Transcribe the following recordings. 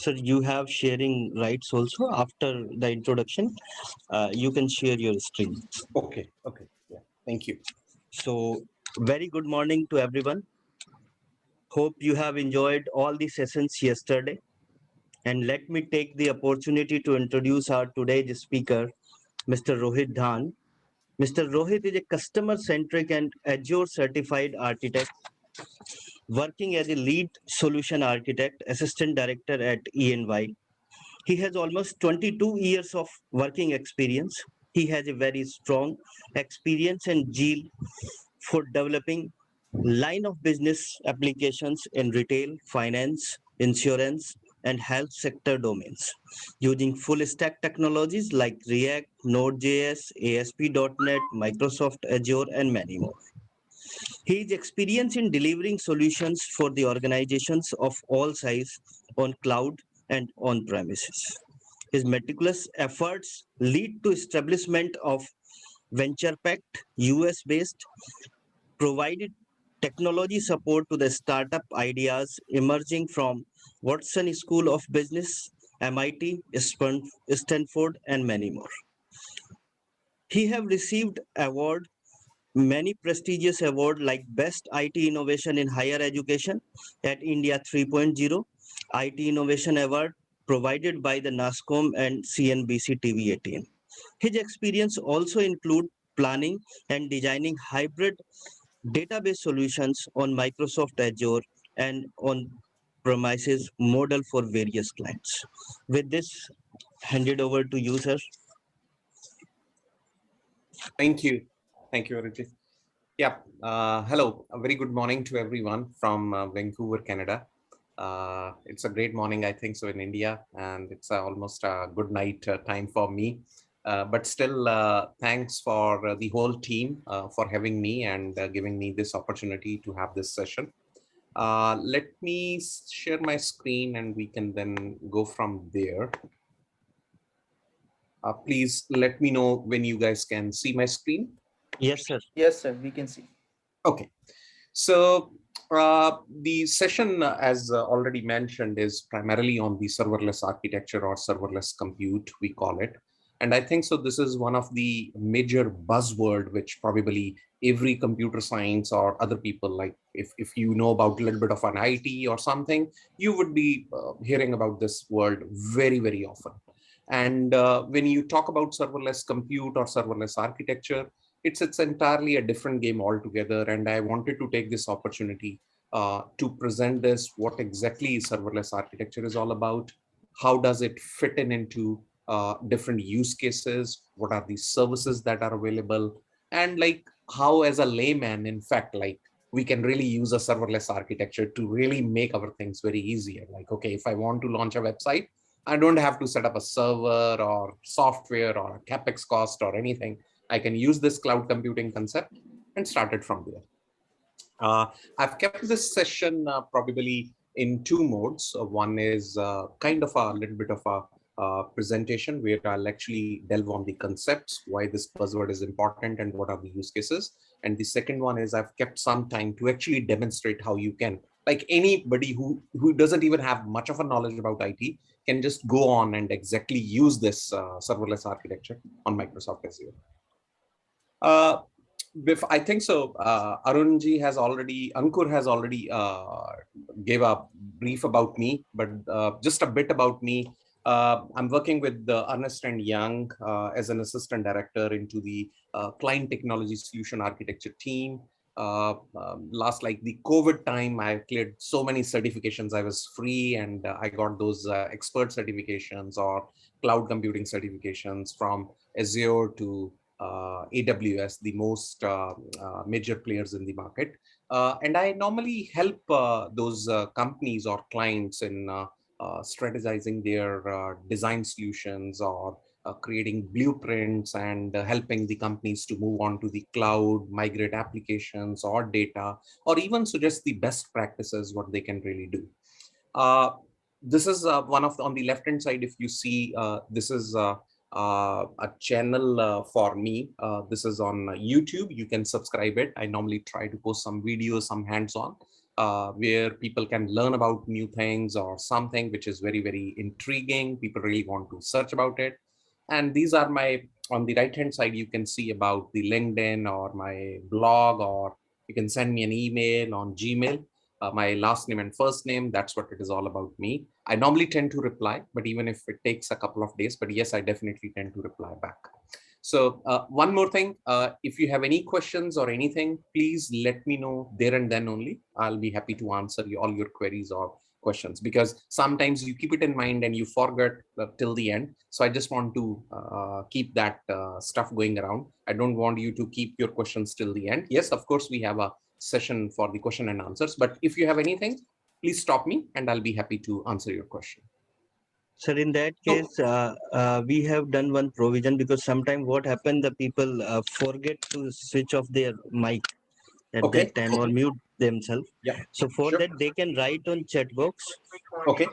Sir, you have sharing rights also after the introduction. You can share your screen. Okay. Okay. Yeah. Thank you. So, very good morning to everyone. Hope you have enjoyed all the sessions yesterday. And let me take the opportunity to introduce our today's speaker, Mr. Rohit Dhand. Mr. Rohit is a customer-centric and Azure certified architect working as a lead solution architect, assistant director at EY. He has almost 22 years of working experience. He has a very strong experience and zeal for developing line of business applications in retail, finance, insurance, and health sector domains using full stack technologies like React, Node.js, ASP.NET, Microsoft Azure, and many more. He is experienced in delivering solutions for the organizations of all size on cloud and on premises. His meticulous efforts lead to establishment of venture-backed US-based provided technology support to the startup ideas emerging from Watson School of Business, MIT, Stanford, and many more. He have received award many prestigious awards like Best IT Innovation in Higher Education at India 3.0, IT Innovation Award provided by the NASCOM and CNBC TV 18. His experience also include planning and designing hybrid database solutions on Microsoft Azure and on premises model for various clients. With this, hand it over to you, sir. Thank you. Thank you, Arjit. Yeah. Hello. A very good morning to everyone from Vancouver, Canada. It's a great morning, I think so, in India, and it's almost a good night time for me. But still, thanks for the whole team for having me and giving me this opportunity to have this session. Let me share my screen and we can then go from there. Please let me know when you guys can see my screen. Yes, sir. Yes, sir, we can see. Okay. So the session, as already mentioned, is primarily on the serverless architecture or serverless compute, we call it. And I think so this is one of the major buzzword, which probably every computer science or other people, like if you know about a little bit of an IT or something, you would be hearing about this word very, very often. And when you talk about serverless compute or serverless architecture, it's entirely a different game altogether. And I wanted to take this opportunity to present this, what exactly serverless architecture is all about, how does it fit into different use cases, what are the services that are available, and like how as a layman, in fact, like we can really use a serverless architecture to really make our things very easier. Like, okay, if I want to launch a website, I don't have to set up a server or software or a capex cost or anything. I can use this cloud computing concept and start it from there. I've kept this session probably in two modes. One is kind of a little bit of a presentation where I'll actually delve on the concepts, why this buzzword is important and what are the use cases. And the second one is I've kept some time to actually demonstrate how you can, like anybody who doesn't even have much of a knowledge about IT can just go on and exactly use this serverless architecture on Microsoft Azure. I think so. Ankur has already gave a brief about me, but just a bit about me. I'm working with Ernst and Young as an assistant director into the client technology solution architecture team. Last, like the COVID time, I cleared so many certifications. I was free and I got those expert certifications or cloud computing certifications from Azure to AWS, the most major players in the market. And I normally help those companies or clients in strategizing their design solutions or creating blueprints and helping the companies to move on to the cloud, migrate applications or data, or even suggest the best practices, what they can really do. This is one of on the left hand side, if you see, this is a channel for me. This is on YouTube. You can subscribe it. I normally try to post some videos, some hands-on. where people can learn about new things or something which is very, very intriguing. People really want to search about it. And these are my, on the right hand side, you can see about the LinkedIn or my blog, or you can send me an email on Gmail. My last name and first name, that's what it is all about me. I normally tend to reply, but even if it takes a couple of days, but yes, I definitely tend to reply back. So one more thing, if you have any questions or anything, please let me know there and then only. I'll be happy to answer all your queries or questions, because sometimes you keep it in mind and you forget till the end. So I just want to keep that stuff going around. I don't want you to keep your questions till the end. Yes, of course, we have a session for the question and answers, but if you have anything, please stop me and I'll be happy to answer your question. Sir, in that So, case, we have done one provision, because sometimes what happened, the people forget to switch off their mic at okay, that time or okay, mute themselves. yeah, So for sure. that, they can write on chat box, Okay.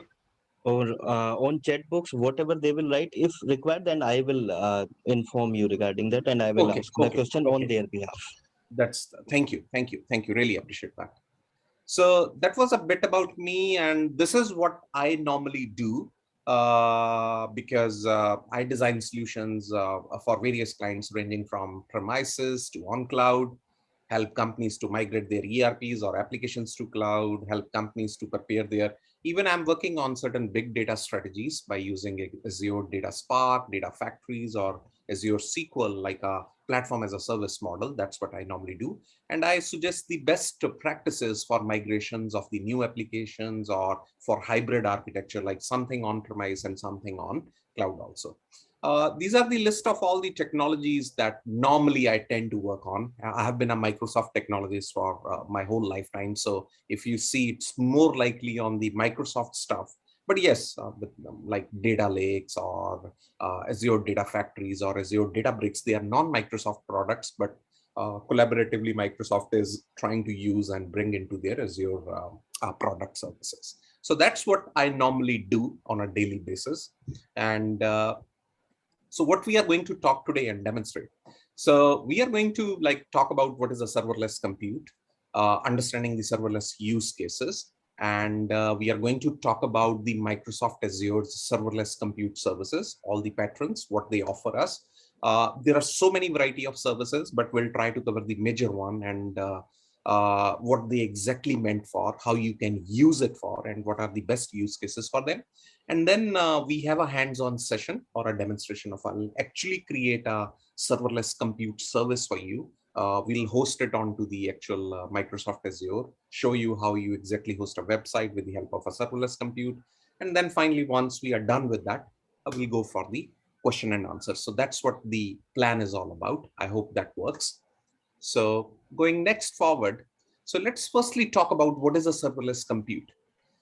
or on chat box, whatever they will write. If required, then I will inform you regarding that, and I will Okay, ask the okay, question on okay. their behalf. That's, thank you, thank you, thank you. Really appreciate that. So that was a bit about me, and this is what I normally do, because I design solutions for various clients ranging from premises to on cloud, help companies to migrate their ERPs or applications to cloud, help companies to prepare their, even I'm working on certain big data strategies by using Azure Data Spark, data factories, or Azure SQL, like a platform as a service model. That's what I normally do. And I suggest the best practices for migrations of the new applications, or for hybrid architecture, like something on premise and something on cloud also. These are the list of all the technologies that normally I tend to work on. I have been a Microsoft technologist for my whole lifetime. So if you see, it's more likely on the Microsoft stuff. But yes, like data lakes or Azure data factories or Azure Databricks, they are non-Microsoft products, but collaboratively Microsoft is trying to use and bring into their Azure product services. So that's what I normally do on a daily basis. And so what we are going to talk today and demonstrate. So we are going to like talk about what is a serverless compute, understanding the serverless use cases, and we are going to talk about the Microsoft Azure's serverless compute services, all the patrons, what they offer us. There are so many variety of services, but we'll try to cover the major one, and what they exactly meant for, how you can use it for, and what are the best use cases for them. And then we have a hands-on session or a demonstration of, I'll actually create a serverless compute service for you. We'll host it onto the actual Microsoft Azure, show you how you exactly host a website with the help of a serverless compute. And then finally, once we are done with that, we'll go for the question and answer. So that's what the plan is all about. I hope that works. So going next forward, so let's firstly talk about what is a serverless compute.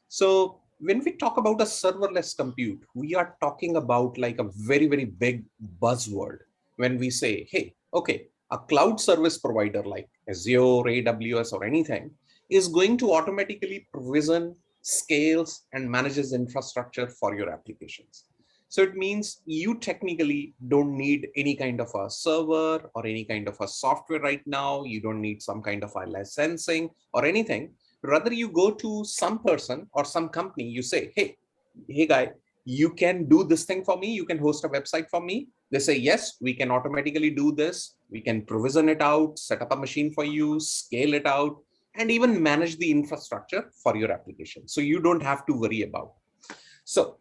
So when we talk about a serverless compute, we are talking about like a very, very big buzzword. When we say, hey, okay, a cloud service provider like Azure, AWS, or anything is going to automatically provision, scales, and manages infrastructure for your applications. So it means you technically don't need any kind of a server or any kind of a software right now. You don't need some kind of a licensing or anything. Rather, you go to some person or some company, you say, hey guy, you can do this thing for me, you can host a website for me. They say, yes, we can automatically do this, we can provision it out, set up a machine for you, scale it out, and even manage the infrastructure for your application, so you don't have to worry about. So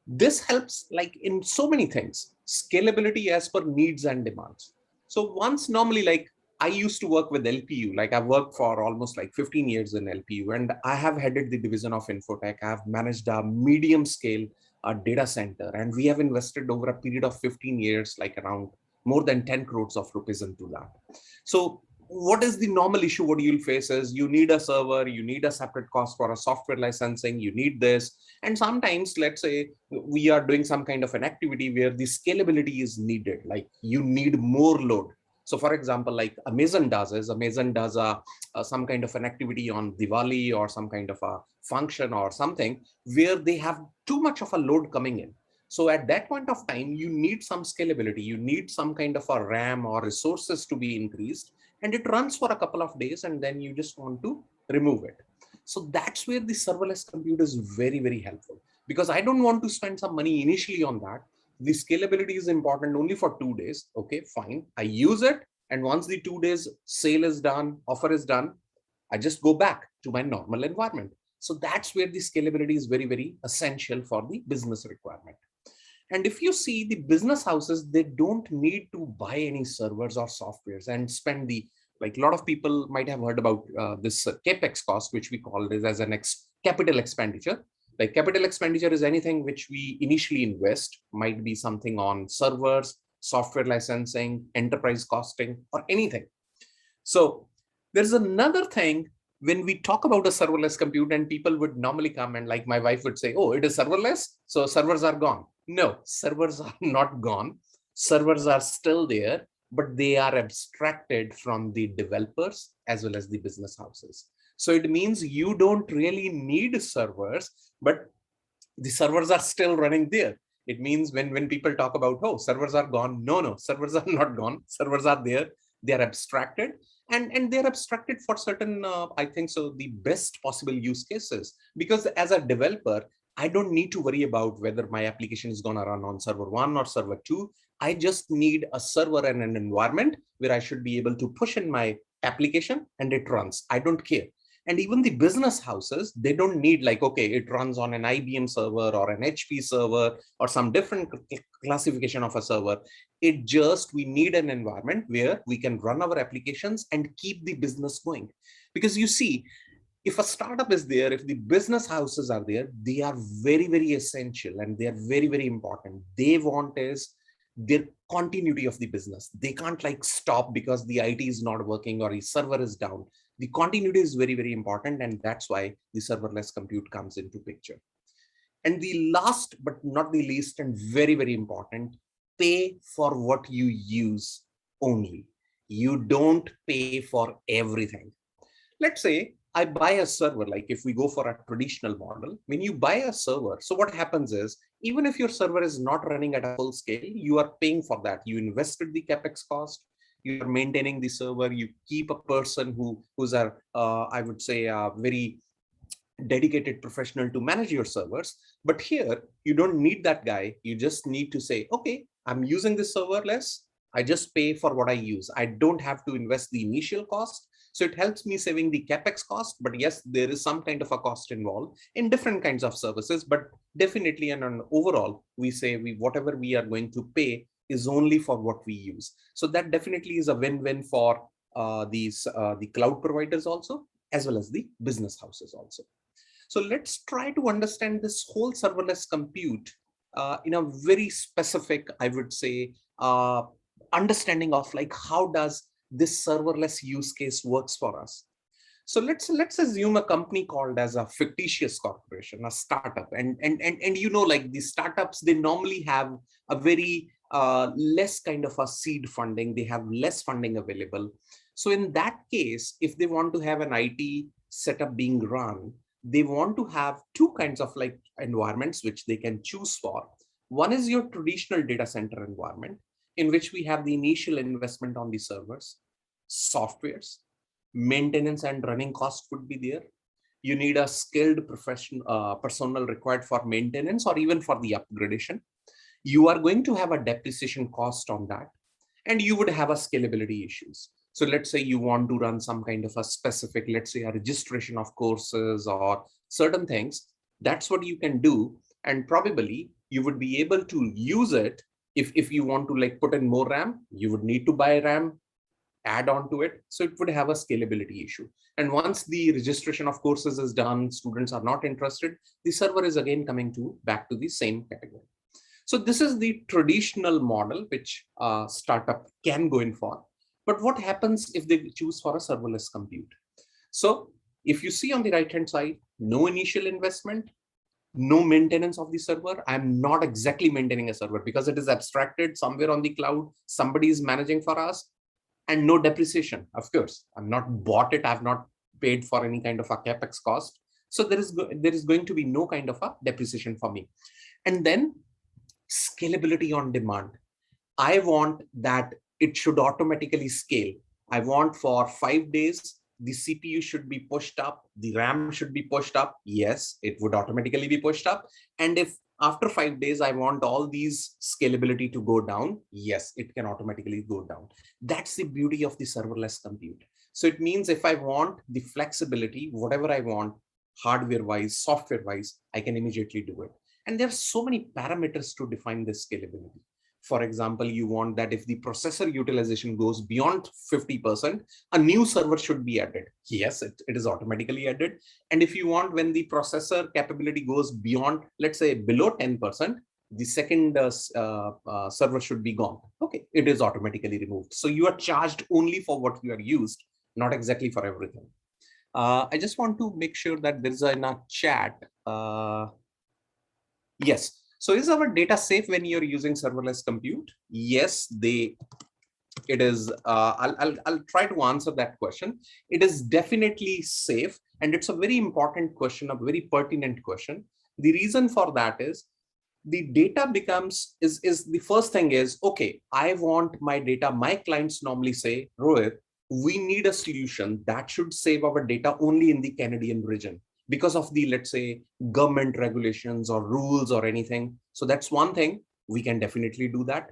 this helps like in so many things, scalability as per needs and demands. So once normally, like I used to work with LPU, like I've worked for almost like 15 years in LPU, and I have headed the division of Infotech. I have managed a medium scale data center, and we have invested over a period of 15 years, like around more than 10 crores of rupees into that. So what is the normal issue? What you'll face is you need a server, you need a separate cost for a software licensing, you need this. And sometimes, let's say we are doing some kind of an activity where the scalability is needed, like you need more load. So for example, like Amazon does is Amazon does some kind of an activity on Diwali or some kind of a function or something where they have too much of a load coming in. So at that point of time, you need some scalability, you need some kind of a RAM or resources to be increased, and it runs for a couple of days and then you just want to remove it. So that's where the serverless compute is very, very helpful, because I don't want to spend some money initially on that. The scalability is important only for 2 days. Okay, fine. I use it. And once the 2 days sale is done, offer is done, I just go back to my normal environment. So that's where the scalability is very, very essential for the business requirement. And if you see the business houses, they don't need to buy any servers or softwares and spend the, like a lot of people might have heard about this capex cost, which we call this as an capital expenditure. Like capital expenditure is anything which we initially invest, might be something on servers, software licensing, enterprise costing, or anything. So there's another thing when we talk about a serverless compute, and people would normally come and like my wife would say, oh, it is serverless, so servers are gone. No, servers are not gone. Servers are still there, but they are abstracted from the developers as well as the business houses. So it means you don't really need servers, but the servers are still running there. It means when people talk about, oh, servers are gone, no, servers are not gone. Servers are there. They are abstracted, and they're abstracted for certain, I think so, the best possible use cases. Because as a developer, I don't need to worry about whether my application is going to run on server 1 or server 2. I just need a server and an environment where I should be able to push in my application and it runs. I don't care. And even the business houses, they don't need like, okay, it runs on an IBM server or an HP server or some different classification of a server. It just, we need an environment where we can run our applications and keep the business going. Because you see, if a startup is there, if the business houses are there, they are very, very essential and they are very, very important. They want is their continuity of the business. They can't like stop because the IT is not working or the server is down. The continuity is very, very important. And that's why the serverless compute comes into picture. And the last but not the least and very, very important, pay for what you use only. You don't pay for everything. Let's say I buy a server, like if we go for a traditional model, when you buy a server, so what happens is, even if your server is not running at a full scale, you are paying for that. You invested the capex cost, you are maintaining the server, you keep a person who's a, I would say, a very dedicated professional to manage your servers. But here, you don't need that guy. You just need to say, okay, I'm using this serverless. I just pay for what I use. I don't have to invest the initial cost. So it helps me saving the capex cost. But yes, there is some kind of a cost involved in different kinds of services. But definitely, and on overall, we say whatever we are going to pay is only for what we use. So that definitely is a win-win for the cloud providers also, as well as the business houses also. So let's try to understand this whole serverless compute in a very specific, I would say, understanding of like how does this serverless use case works for us. So let's assume a company called as a fictitious corporation, a startup, and you know, like the startups, they normally have a very less kind of a seed funding. They have less funding available. So in that case, if they want to have an IT setup being run, they want to have two kinds of like environments which they can choose for. One is your traditional data center environment, in which we have the initial investment on the servers, softwares, maintenance and running cost would be there. You need a skilled personnel required for maintenance or even for the upgradation. You are going to have a depreciation cost on that, and you would have a scalability issues. So let's say you want to run some kind of a specific, let's say a registration of courses or certain things. That's what you can do. And probably you would be able to use it. If you want to like put in more RAM, you would need to buy RAM, add on to it. So it would have a scalability issue. And once the registration of courses is done, students are not interested, the server is again coming to back to the same category. So this is the traditional model which a startup can go in for. But what happens if they choose for a serverless compute? So if you see on the right-hand side, no initial investment, no maintenance of the server. I'm not exactly maintaining a server because it is abstracted somewhere on the cloud. Somebody is managing for us, and no depreciation. Of course, I'm not bought it. I've not paid for any kind of a capex cost. So there is going to be no kind of a depreciation for me. And then scalability on demand. I want that it should automatically scale. I want for 5 days, the CPU should be pushed up, the RAM should be pushed up. Yes, it would automatically be pushed up. And if after 5 days, I want all these scalability to go down, yes, it can automatically go down. That's the beauty of the serverless compute. So it means if I want the flexibility, whatever I want, hardware wise, software wise, I can immediately do it. And there are so many parameters to define this scalability. For example, you want that if the processor utilization goes beyond 50%, a new server should be added. Yes, it is automatically added. And if you want when the processor capability goes beyond, let's say below 10%, the second server should be gone. Okay, it is automatically removed. So you are charged only for what you are used, not exactly for everything. I just want to make sure that there is in a chat. Yes. So is our data safe when you're using serverless compute? Yes, it is. I'll try to answer that question. It is definitely safe, and it's a very important question, a very pertinent question. The reason for that is the data becomes is the first thing is, okay, I want my data. My clients normally say, Rohit, we need a solution that should save our data only in the Canadian region because of the, let's say, government regulations or rules or anything. So that's one thing, we can definitely do that.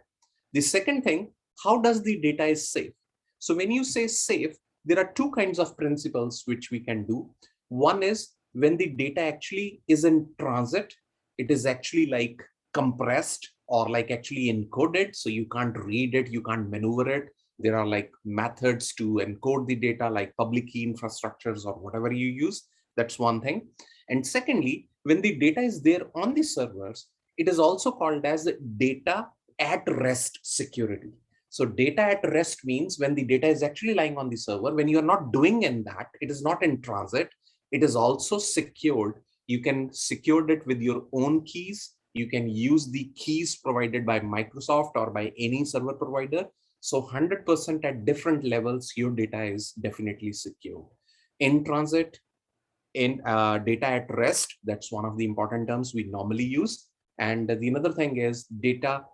The second thing, how does the data is safe? So when you say safe, there are two kinds of principles which we can do. One is when the data actually is in transit, it is actually like compressed or like actually encoded. So you can't read it, you can't maneuver it. There are like methods to encode the data like public key infrastructures or whatever you use. That's one thing. And secondly, when the data is there on the servers, it is also called as data at rest security. So data at rest means when the data is actually lying on the server, when you're not doing in that, it is not in transit, it is also secured. You can secure it with your own keys. You can use the keys provided by Microsoft or by any server provider. So 100% at different levels, your data is definitely secure. In transit, in data at rest, that's one of the important terms we normally use. And the another thing is data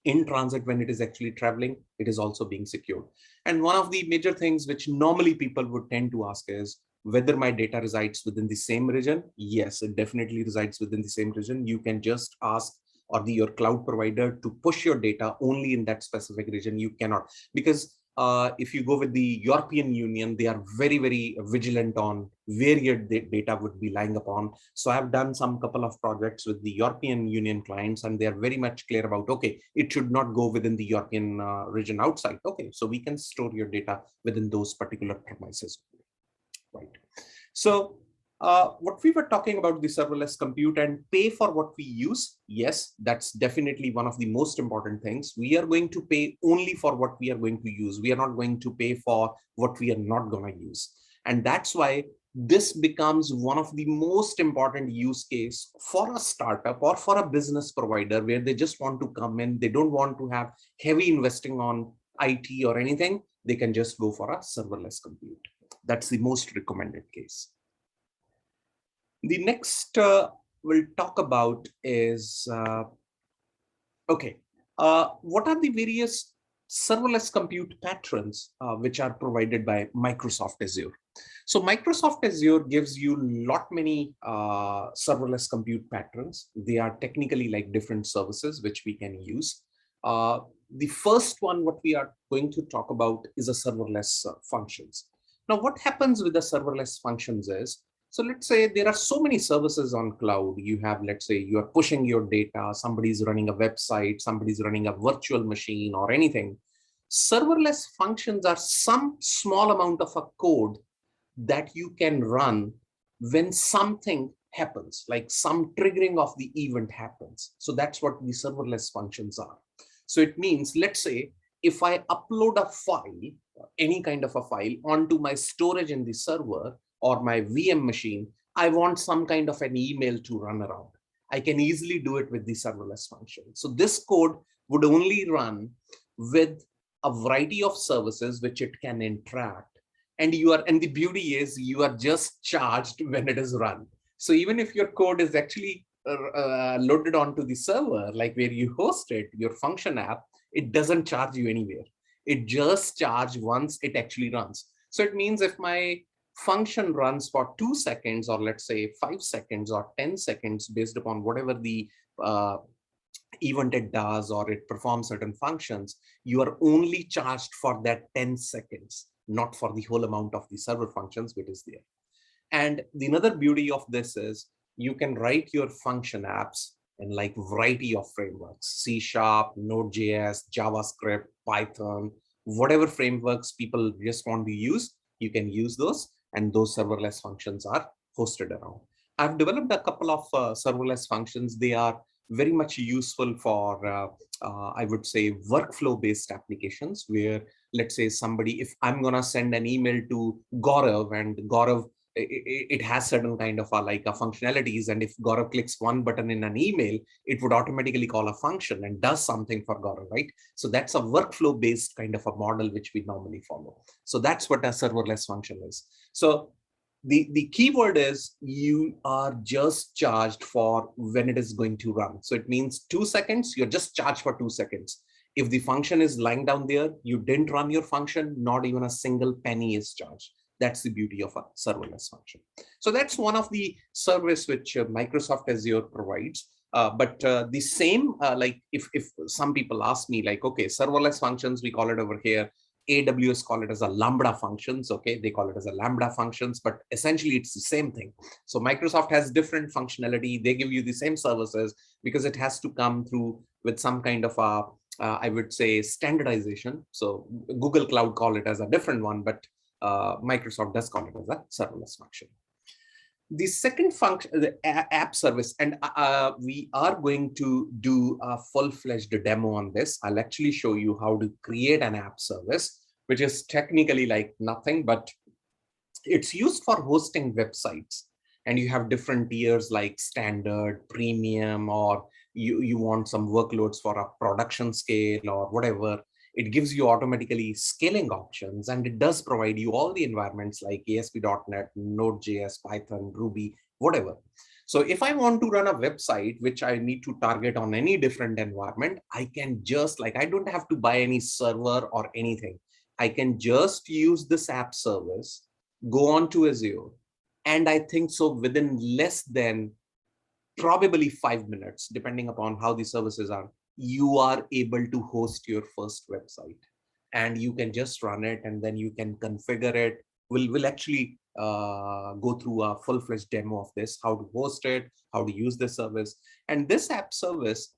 in transit, when it is actually traveling, it is also being secured. And one of the major things which normally people would tend to ask is whether my data resides within the same region. Yes, it definitely resides within the same region. You can just ask or your cloud provider to push your data only in that specific region. You cannot, because if you go with the European Union, they are very, very vigilant on where your data would be lying upon. So I've done some couple of projects with the European Union clients, and they are very much clear about, okay, it should not go within the European region outside. Okay, so we can store your data within those particular premises. Right. So what we were talking about the serverless compute and pay for what we use. Yes, that's definitely one of the most important things. We are going to pay only for what we are going to use. We are not going to pay for what we are not going to use. And that's why this becomes one of the most important use case for a startup or for a business provider where they just want to come in. They don't want to have heavy investing on IT or anything. They can just go for a serverless compute. That's the most recommended case. The next we'll talk about is, okay, what are the various serverless compute patterns which are provided by Microsoft Azure? So Microsoft Azure gives you many serverless compute patterns. They are technically like different services which we can use. The first one, what we are going to talk about is a serverless functions. Now, what happens with the serverless functions is, so let's say there are so many services on cloud. You have, let's say you are pushing your data, somebody's running a website, somebody's running a virtual machine or anything. Serverless functions are some small amount of a code that you can run when something happens, like some triggering of the event happens. So that's what the serverless functions are. So it means, let's say, if I upload a file, any kind of a file onto my storage in the server or my VM machine, I want some kind of an email to run around. I can easily do it with the serverless function. So this code would only run with a variety of services which it can interact. And the beauty is you are just charged when it is run. So even if your code is actually loaded onto the server, like where you host it, your function app, it doesn't charge you anywhere. It just charges once it actually runs. So it means if my function runs for 2 seconds, or let's say 5 seconds or 10 seconds, based upon whatever the uh, event it does, or it performs certain functions, you are only charged for that 10 seconds, not for the whole amount of the server functions which is there. And the another beauty of this is you can write your function apps in like variety of frameworks: C Sharp, Node.js, JavaScript, Python, whatever frameworks people just want to use, you can use those, and those serverless functions are hosted around. I've developed a couple of serverless functions. They are very much useful for, I would say, workflow-based applications where, let's say, somebody, if I'm gonna send an email to Gaurav, and Gaurav, it has certain kind of like a functionalities, and if Gaurav clicks one button in an email, it would automatically call a function and does something for Gaurav, right? So that's a workflow based kind of a model which we normally follow. So that's what a serverless function is. So the keyword is you are just charged for when it is going to run. So it means 2 seconds, you're just charged for 2 seconds. If the function is lying down there, you didn't run your function, not even a single penny is charged. That's the beauty of a serverless function. So that's one of the service which Microsoft Azure provides. But the same, like if some people ask me like, okay, serverless functions, we call it over here, AWS call it as a Lambda functions. Okay, they call it as a Lambda functions, but essentially it's the same thing. So Microsoft has different functionality. They give you the same services because it has to come through with some kind of a, I would say, standardization. So Google Cloud call it as a different one, but Microsoft does call it as a serverless function. The second function, the app service, and we are going to do a full-fledged demo on this. I'll actually show you how to create an app service, which is technically like nothing, but it's used for hosting websites. And you have different tiers like standard, premium, or you want some workloads for a production scale or whatever. It gives you automatically scaling options, and it does provide you all the environments like ASP.NET, Node.js, Python, Ruby, whatever. So if I want to run a website, which I need to target on any different environment, I can just like, I don't have to buy any server or anything. I can just use this app service, go on to Azure, and I think so within less than probably 5 minutes, depending upon how the services are, you are able to host your first website, and you can just run it, and then you can configure it. We'll actually go through a full-fledged demo of this, how to host it, how to use the service. And this app service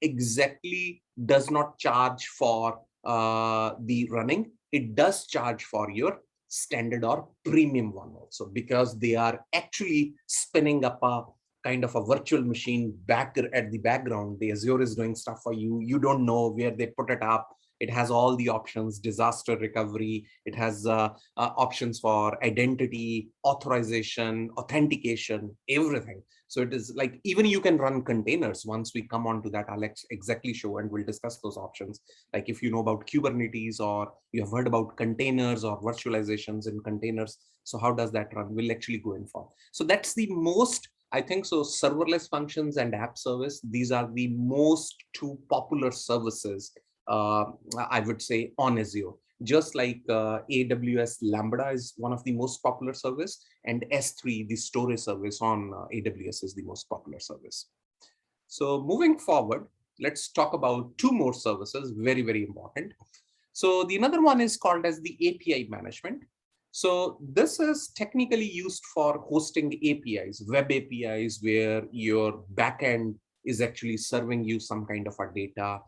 exactly does not charge for the running. It does charge for your standard or premium one also, because they are actually spinning up a kind of a virtual machine back at the background. The Azure is doing stuff for you. You don't know where they put it up. It has all the options: disaster recovery. It has options for identity, authorization, authentication, everything. So it is like, even you can run containers. Once we come on to that, I'll exactly show, and we'll discuss those options. Like if you know about Kubernetes, or you have heard about containers or virtualizations in containers. So how does that run? We'll actually go in for. So that's the most, I think so, serverless functions and app service. These are the most two popular services, I would say, on Azure. Just like AWS Lambda is one of the most popular service, and S3, the storage service on AWS, is the most popular service. So moving forward, let's talk about two more services, very, very important. So the another one is called as the API management. So this is technically used for hosting APIs, web APIs, where your backend is actually serving you some kind of a data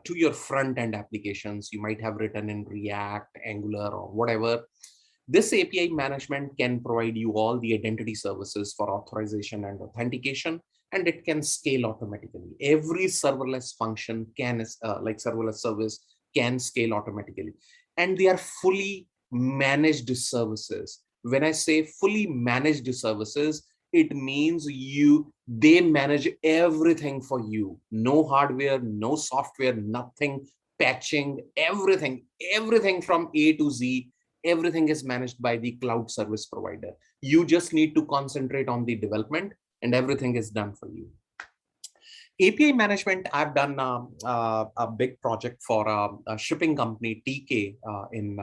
to your front end applications. You might have written in React, Angular, or whatever. This API management can provide you all the identity services for authorization and authentication, and it can scale automatically. Every serverless function can, like serverless service, can scale automatically, and they are fully managed services. When I say fully managed services, it means they manage everything for you. No hardware, no software, nothing, patching, everything from A to Z, everything is managed by the cloud service provider. You just need to concentrate on the development, and everything is done for you. API management, I've done a big project for a shipping company, TK, in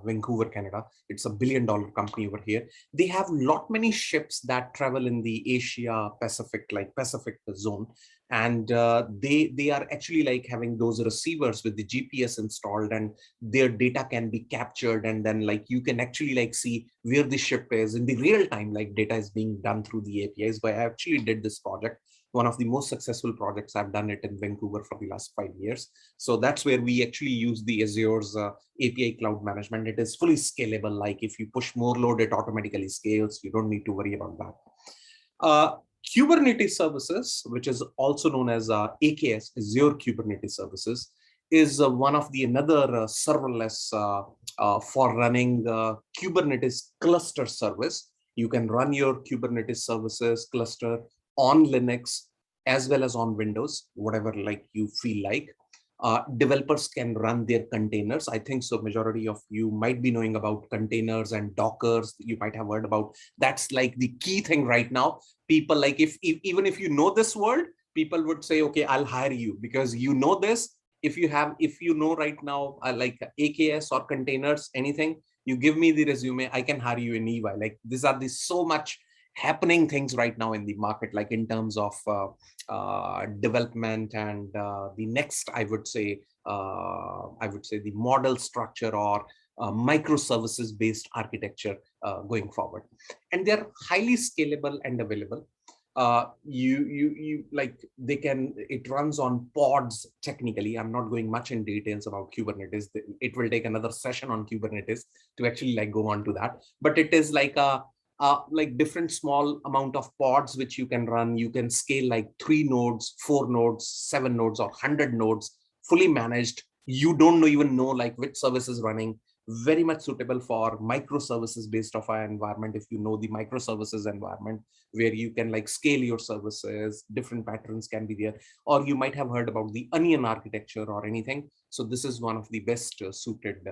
Vancouver, Canada. It's a billion-dollar company over here. They have lot many ships that travel in the Asia Pacific, like Pacific zone. And they are actually like having those receivers with the GPS installed, and their data can be captured. And then like you can actually like see where the ship is in the real time, like data is being done through the APIs. But I actually did this project, one of the most successful projects. I've done it in Vancouver for the last 5 years. So that's where we actually use the Azure's API cloud management. It is fully scalable. Like if you push more load, it automatically scales. You don't need to worry about that. Kubernetes services, which is also known as AKS, Azure Kubernetes Services, is one of the another serverless for running Kubernetes cluster service. You can run your Kubernetes services cluster on Linux as well as on Windows, whatever like you feel like. Developers can run their containers. I think so majority of you might be knowing about containers and Dockers. You might have heard about, that's like the key thing right now. People like, if even if you know this world, people would say, okay, I'll hire you because you know this. If you know right now, like AKS or containers, anything, you give me the resume, I can hire you in EY. Like these are the so much happening things right now in the market, like in terms of development and the next, I would say the model structure or microservices based architecture going forward. And they're highly scalable and available. You like it runs on pods. Technically, I'm not going much in details about Kubernetes. It will take another session on Kubernetes to actually like go on to that, but it is like a like different small amount of pods which you can run. You can scale like 3 nodes, 4 nodes, 7 nodes, or 100 nodes, fully managed. You don't even know like which service is running. Very much suitable for microservices based of our environment. If you know the microservices environment, where you can like scale your services, different patterns can be there. Or you might have heard about the onion architecture or anything. So this is one of the best suited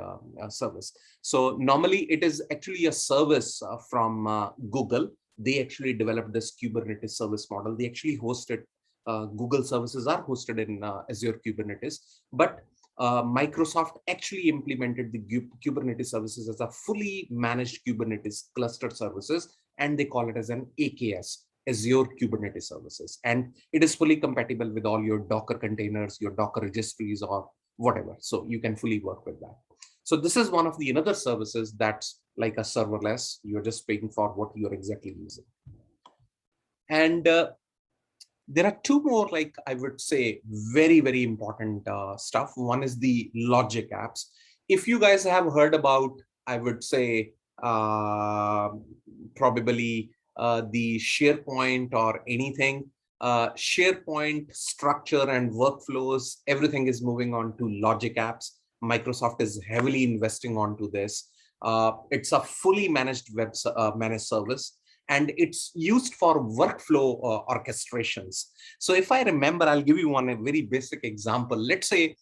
service. So normally it is actually a service from Google. They actually developed this Kubernetes service model. They actually hosted, Google services are hosted in Azure Kubernetes, but Microsoft actually implemented the Kubernetes services as a fully managed Kubernetes cluster services, and they call it as an AKS, Azure Kubernetes Services. And it is fully compatible with all your Docker containers, your Docker registries, or whatever. So you can fully work with that. So this is one of the another services that's like a serverless. You're just paying for what you're exactly using. And there are 2 more, like I would say, very, very important stuff. One is the logic apps. If you guys have heard about, I would say, probably the SharePoint or anything, SharePoint structure and workflows, everything is moving on to logic apps. Microsoft is heavily investing onto this. It's a fully managed managed service, and it's used for workflow orchestrations. So if I remember, I'll give you one a very basic example. Let's say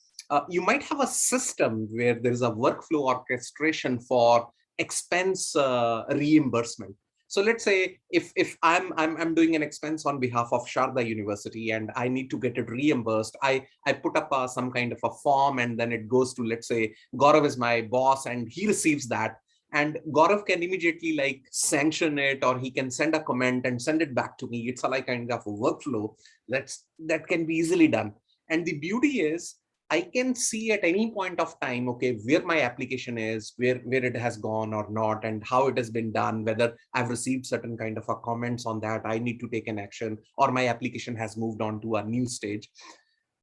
you might have a system where there's a workflow orchestration for expense reimbursement. So let's say if I'm doing an expense on behalf of Sharda University and I need to get it reimbursed, I put up some kind of a form, and then it goes to, let's say, Gaurav is my boss and he receives that. And Gaurav can immediately like sanction it, or he can send a comment and send it back to me. It's a like kind of a workflow that can be easily done. And the beauty is I can see at any point of time, okay, where my application is, where it has gone or not, and how it has been done, whether I've received certain kind of a comments on that, I need to take an action, or my application has moved on to a new stage.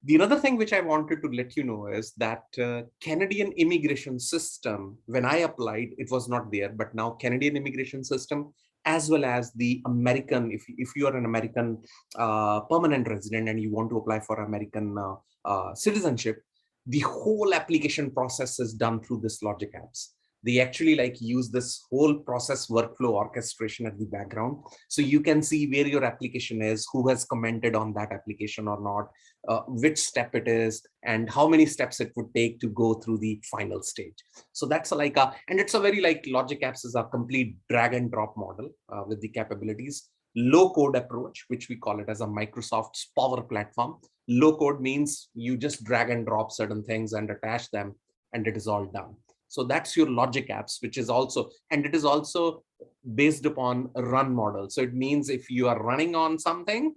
The other thing which I wanted to let you know is that Canadian immigration system, when I applied, it was not there, but now Canadian immigration system, as well as the American, if you are an American permanent resident and you want to apply for American citizenship, the whole application process is done through this logic apps. They actually like use this whole process workflow orchestration at the background. So you can see where your application is, who has commented on that application or not, which step it is, and how many steps it would take to go through the final stage. So that's and it's a very like logic apps is a complete drag and drop model with the capabilities. low code approach, which we call it as a Microsoft's Power Platform. Low code means you just drag and drop certain things and attach them, and it is all done. So that's your logic apps, which is also, and it is also based upon a run model. So it means if you are running on something,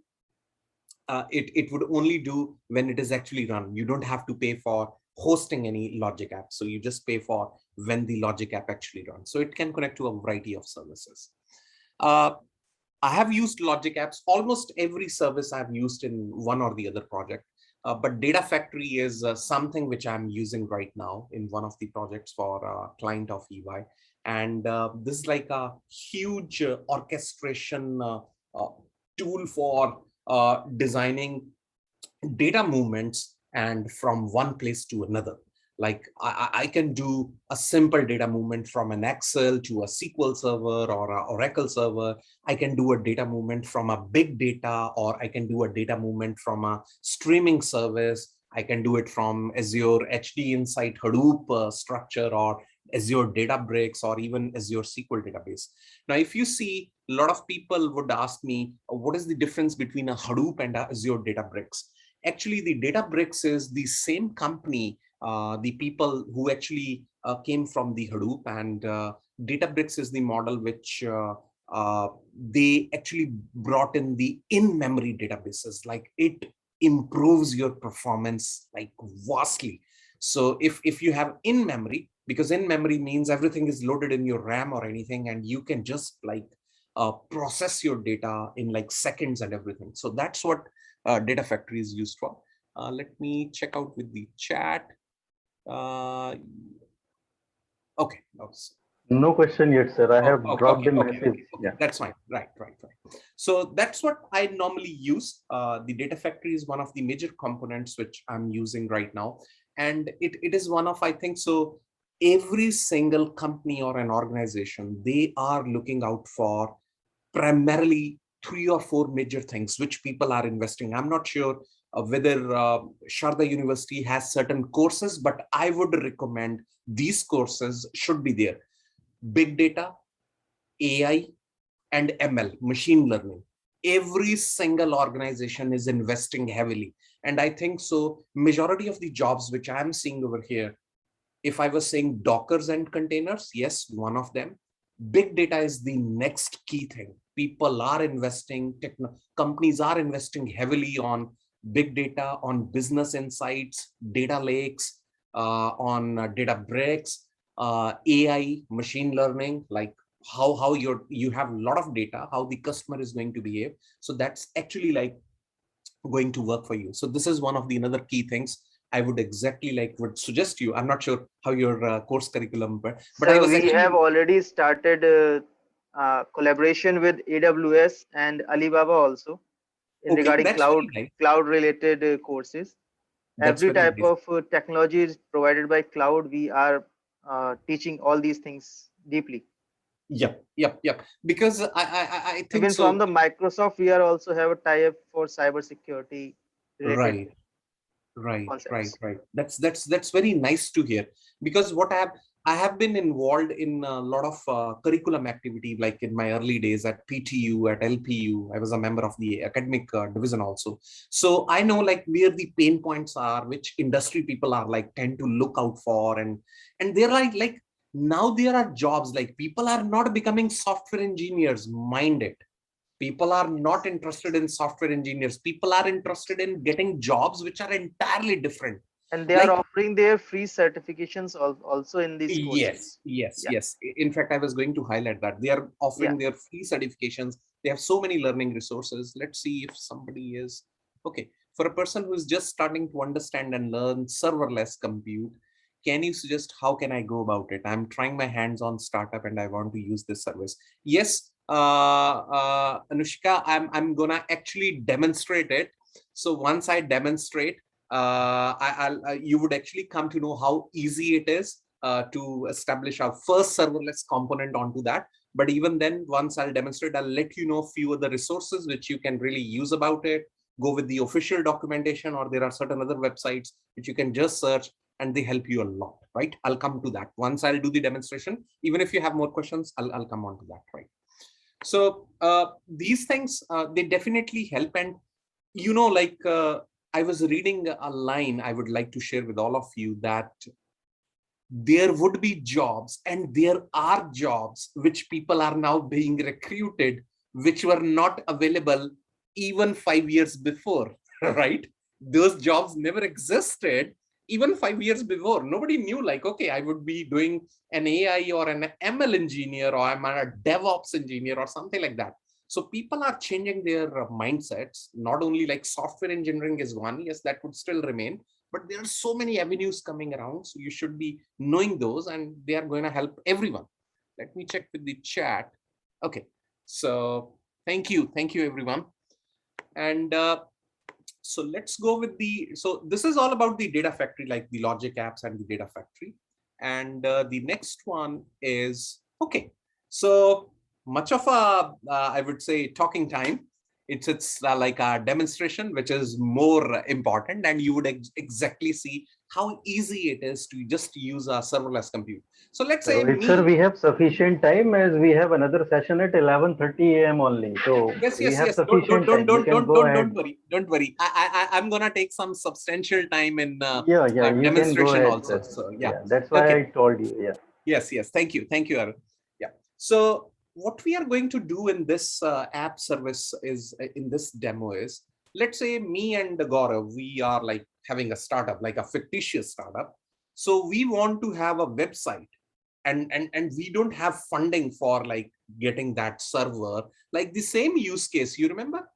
it would only do when it is actually run. You don't have to pay for hosting any logic app. So you just pay for when the logic app actually runs. So it can connect to a variety of services. I have used logic apps. Almost every service I've used in one or the other project. But Data Factory is something which I'm using right now in one of the projects for a client of EY. And this is like a huge orchestration tool for designing data movements and from one place to another. Like I can do a simple data movement from an Excel to a SQL server or an Oracle server. I can do a data movement from a big data, or I can do a data movement from a streaming service. I can do it from Azure HD Insight Hadoop structure, or Azure Databricks, or even Azure SQL database. Now, if you see, a lot of people would ask me, what is the difference between a Hadoop and a Azure Databricks? Actually, the Databricks is the same company, the people who actually came from the Hadoop, and Databricks is the model which they actually brought in the in-memory databases. Like, it improves your performance like vastly. So if you have in-memory, because in-memory means everything is loaded in your RAM or anything, and you can just like process your data in like seconds and everything. So that's what Data Factory is used for. Let me check out with the chat. Okay. No question yet, sir. I have dropped Okay, a message. okay. Yeah. That's fine. Right. So that's what I normally use. The Data Factory is one of the major components which I'm using right now. And it is one of, I think so, every single company or an organization, they are looking out for primarily 3 or 4 major things which people are investing. I'm not sure whether Sharda University has certain courses, but I would recommend these courses should be there. Big data, AI, and ML, machine learning. Every single organization is investing heavily. And I think so, majority of the jobs which I'm seeing over here, if I was saying Dockers and containers, yes, one of them. Big data is the next key thing. People are investing, companies are investing heavily on big data, on business insights, data lakes, on data bricks, AI, machine learning, like how you have a lot of data, how the customer is going to behave. So that's actually like going to work for you. So this is one of the another key things I would exactly like would suggest you. I'm not sure how your course curriculum, but So I was we actually have already started collaboration with AWS and Alibaba also in okay. regarding That's very nice. cloud related courses. That's Every very type nice. of technology is provided by cloud. We are teaching all these things deeply. Yep. Because I think Even from so. the Microsoft, we are also have a tie-up for cyber security related Right. Right. concepts. That's very nice to hear, because what I have been involved in a lot of curriculum activity, like in my early days at PTU, at LPU. I was a member of the academic division also. So I know like where the pain points are, which industry people are like tend to look out for, and they're like now there are jobs like people are not becoming software engineers. Mind it. People are not interested in software engineers. People are interested in getting jobs which are entirely different. And they are Like, offering their free certifications also in these courses. Yeah, yes. In fact, I was going to highlight that they are yeah. offering their free certifications. They have so many learning resources. Let's see if somebody is okay. For a person who is just starting to understand and learn serverless compute, can you suggest how can I go about it? I'm trying my hands on startup and I want to use this service. Yes, Anushka, I'm gonna actually demonstrate it. So once I demonstrate, you would actually come to know how easy it is to establish our first serverless component onto that. But even then, once I'll demonstrate, I'll let you know a few other resources which you can really use about it. Go with the official documentation, or there are certain other websites which you can just search and they help you a lot, right? I'll come to that once I'll do the demonstration. Even if you have more questions, I'll come on to that, right? So these things, they definitely help. And, like I was reading a line I would like to share with all of you, that there would be jobs and there are jobs which people are now being recruited, which were not available even 5 years before, right? Those jobs never existed even 5 years before. Nobody knew, like, okay, I would be doing an AI or an ML engineer, or I'm a DevOps engineer or something like that. So people are changing their mindsets. Not only like software engineering is one, yes, that would still remain, but there are so many avenues coming around. So you should be knowing those, and they are going to help everyone. Let me check with the chat. Okay, so thank you everyone. And so let's go with so this is all about the data factory, like the logic apps and the data factory. And the next one is, okay, so much of a I would say talking time. It's like a demonstration, which is more important, and you would exactly see how easy it is to just use a serverless compute. So let's say Rohit sir, me. we have sufficient time as we have another session at 11:30 a.m. only. So Yes, we yes, have yes. Don't, don't, sufficient don't, time. You don't, can don't, go don't, ahead. don't worry. Don't worry. I'm gonna take some substantial time in Yeah, yeah, you can go demonstration ahead, also. sir. So yeah. Yeah, that's why Okay. I told you. Yeah. Yes, yes. Thank you, Aaron. Yeah. So what we are going to do in this app service is, in this demo is, let's say me and Gaurav, we are like having a startup, like a fictitious startup. So we want to have a website, and we don't have funding for like getting that server, like the same use case. You remember?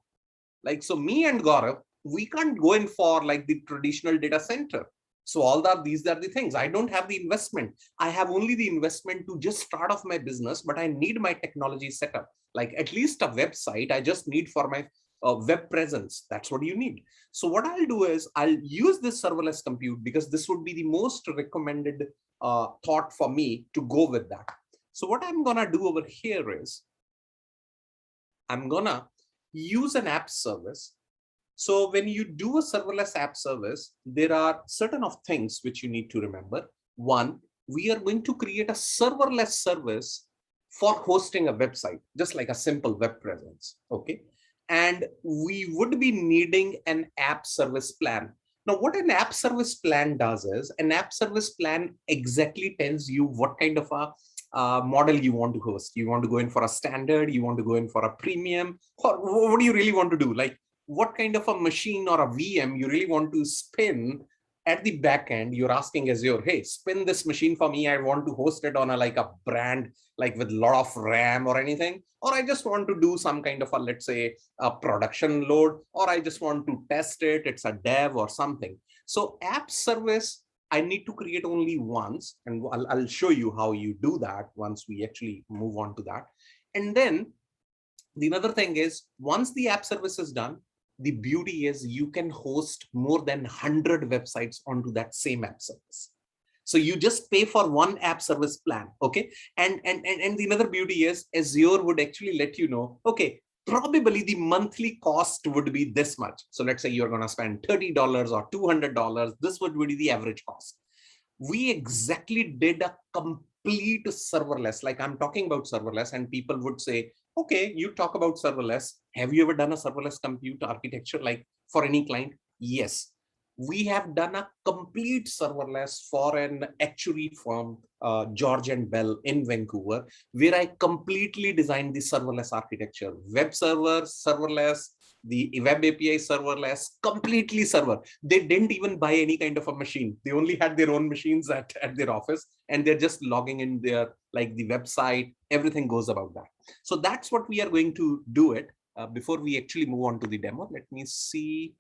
Like, so me and Gaurav, we can't go in for like the traditional data center. So these are the things. I don't have the investment. I have only the investment to just start off my business, but I need my technology set up. Like at least a website I just need for my web presence. That's what you need. So what I'll do is I'll use this serverless compute, because this would be the most recommended thought for me to go with that. So what I'm gonna do over here is I'm gonna use an app service. So when you do a serverless app service, there are certain of things which you need to remember. One, we are going to create a serverless service for hosting a website, just like a simple web presence. Okay. And we would be needing an app service plan. Now, what an app service plan does is, an app service plan exactly tells you what kind of a model you want to host. You want to go in for a standard, you want to go in for a premium, or what do you really want to do? Like, what kind of a machine or a VM you really want to spin at the back end. You're asking Azure, hey, spin this machine for me. I want to host it on a like a brand, like with a lot of RAM or anything. Or I just want to do some kind of a, let's say, a production load, or I just want to test it. It's a dev or something. So app service, I need to create only once, and I'll show you how you do that once we actually move on to that. And then the another thing is, once the app service is done, the beauty is you can host more than 100 websites onto that same app service. So you just pay for one app service plan. Okay. And the another beauty is Azure would actually let you know, okay, probably the monthly cost would be this much. So let's say you're going to spend $30 or $200. This would be the average cost. We exactly did a complete serverless. Like, I'm talking about serverless, and people would say, okay, you talk about serverless. Have you ever done a serverless compute architecture, like for any client? Yes. We have done a complete serverless for an actuary firm, George and Bell in Vancouver, where I completely designed the serverless architecture. Web server, serverless, the web API serverless, completely server. They didn't even buy any kind of a machine. They only had their own machines at their office, and they're just logging in their, like the website, everything goes about that. So that's what we are going to do it. Before we actually move on to the demo, let me see.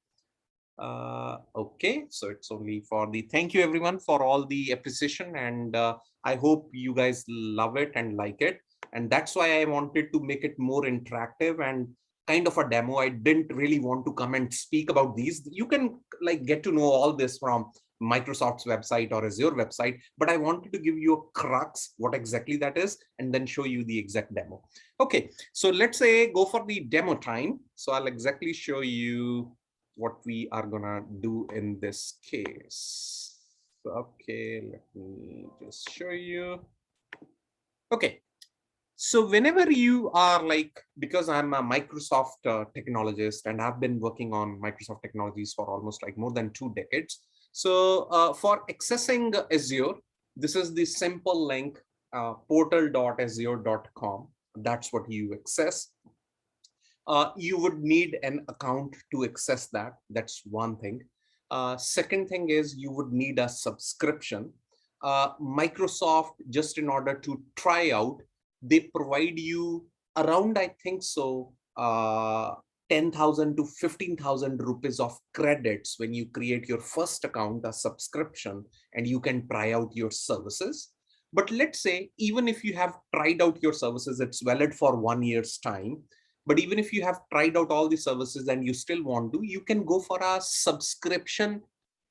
Okay, so it's only for the, thank you everyone for all the appreciation, and I hope you guys love it and like it. And that's why I wanted to make it more interactive and kind of a demo. I didn't really want to come and speak about these. You can like get to know all this from Microsoft's website or Azure website, but I wanted to give you a crux, what exactly that is, and then show you the exact demo. Okay, so let's say go for the demo time. So I'll exactly show you what we are gonna do in this case. Okay, let me just show you. Okay, So whenever you are like, because I'm a Microsoft technologist and I've been working on Microsoft technologies for almost like more than 2 decades. So for accessing Azure, this is the simple link, portal.azure.com. That's what you access. You would need an account to access that. That's one thing. Second thing is you would need a subscription. Microsoft, just in order to try out, they provide you around, I think so, 10,000 to 15,000 rupees of credits when you create your first account, a subscription, and you can try out your services. But let's say, even if you have tried out your services, it's valid for 1 year's time. But even if you have tried out all the services and you still want to, you can go for a subscription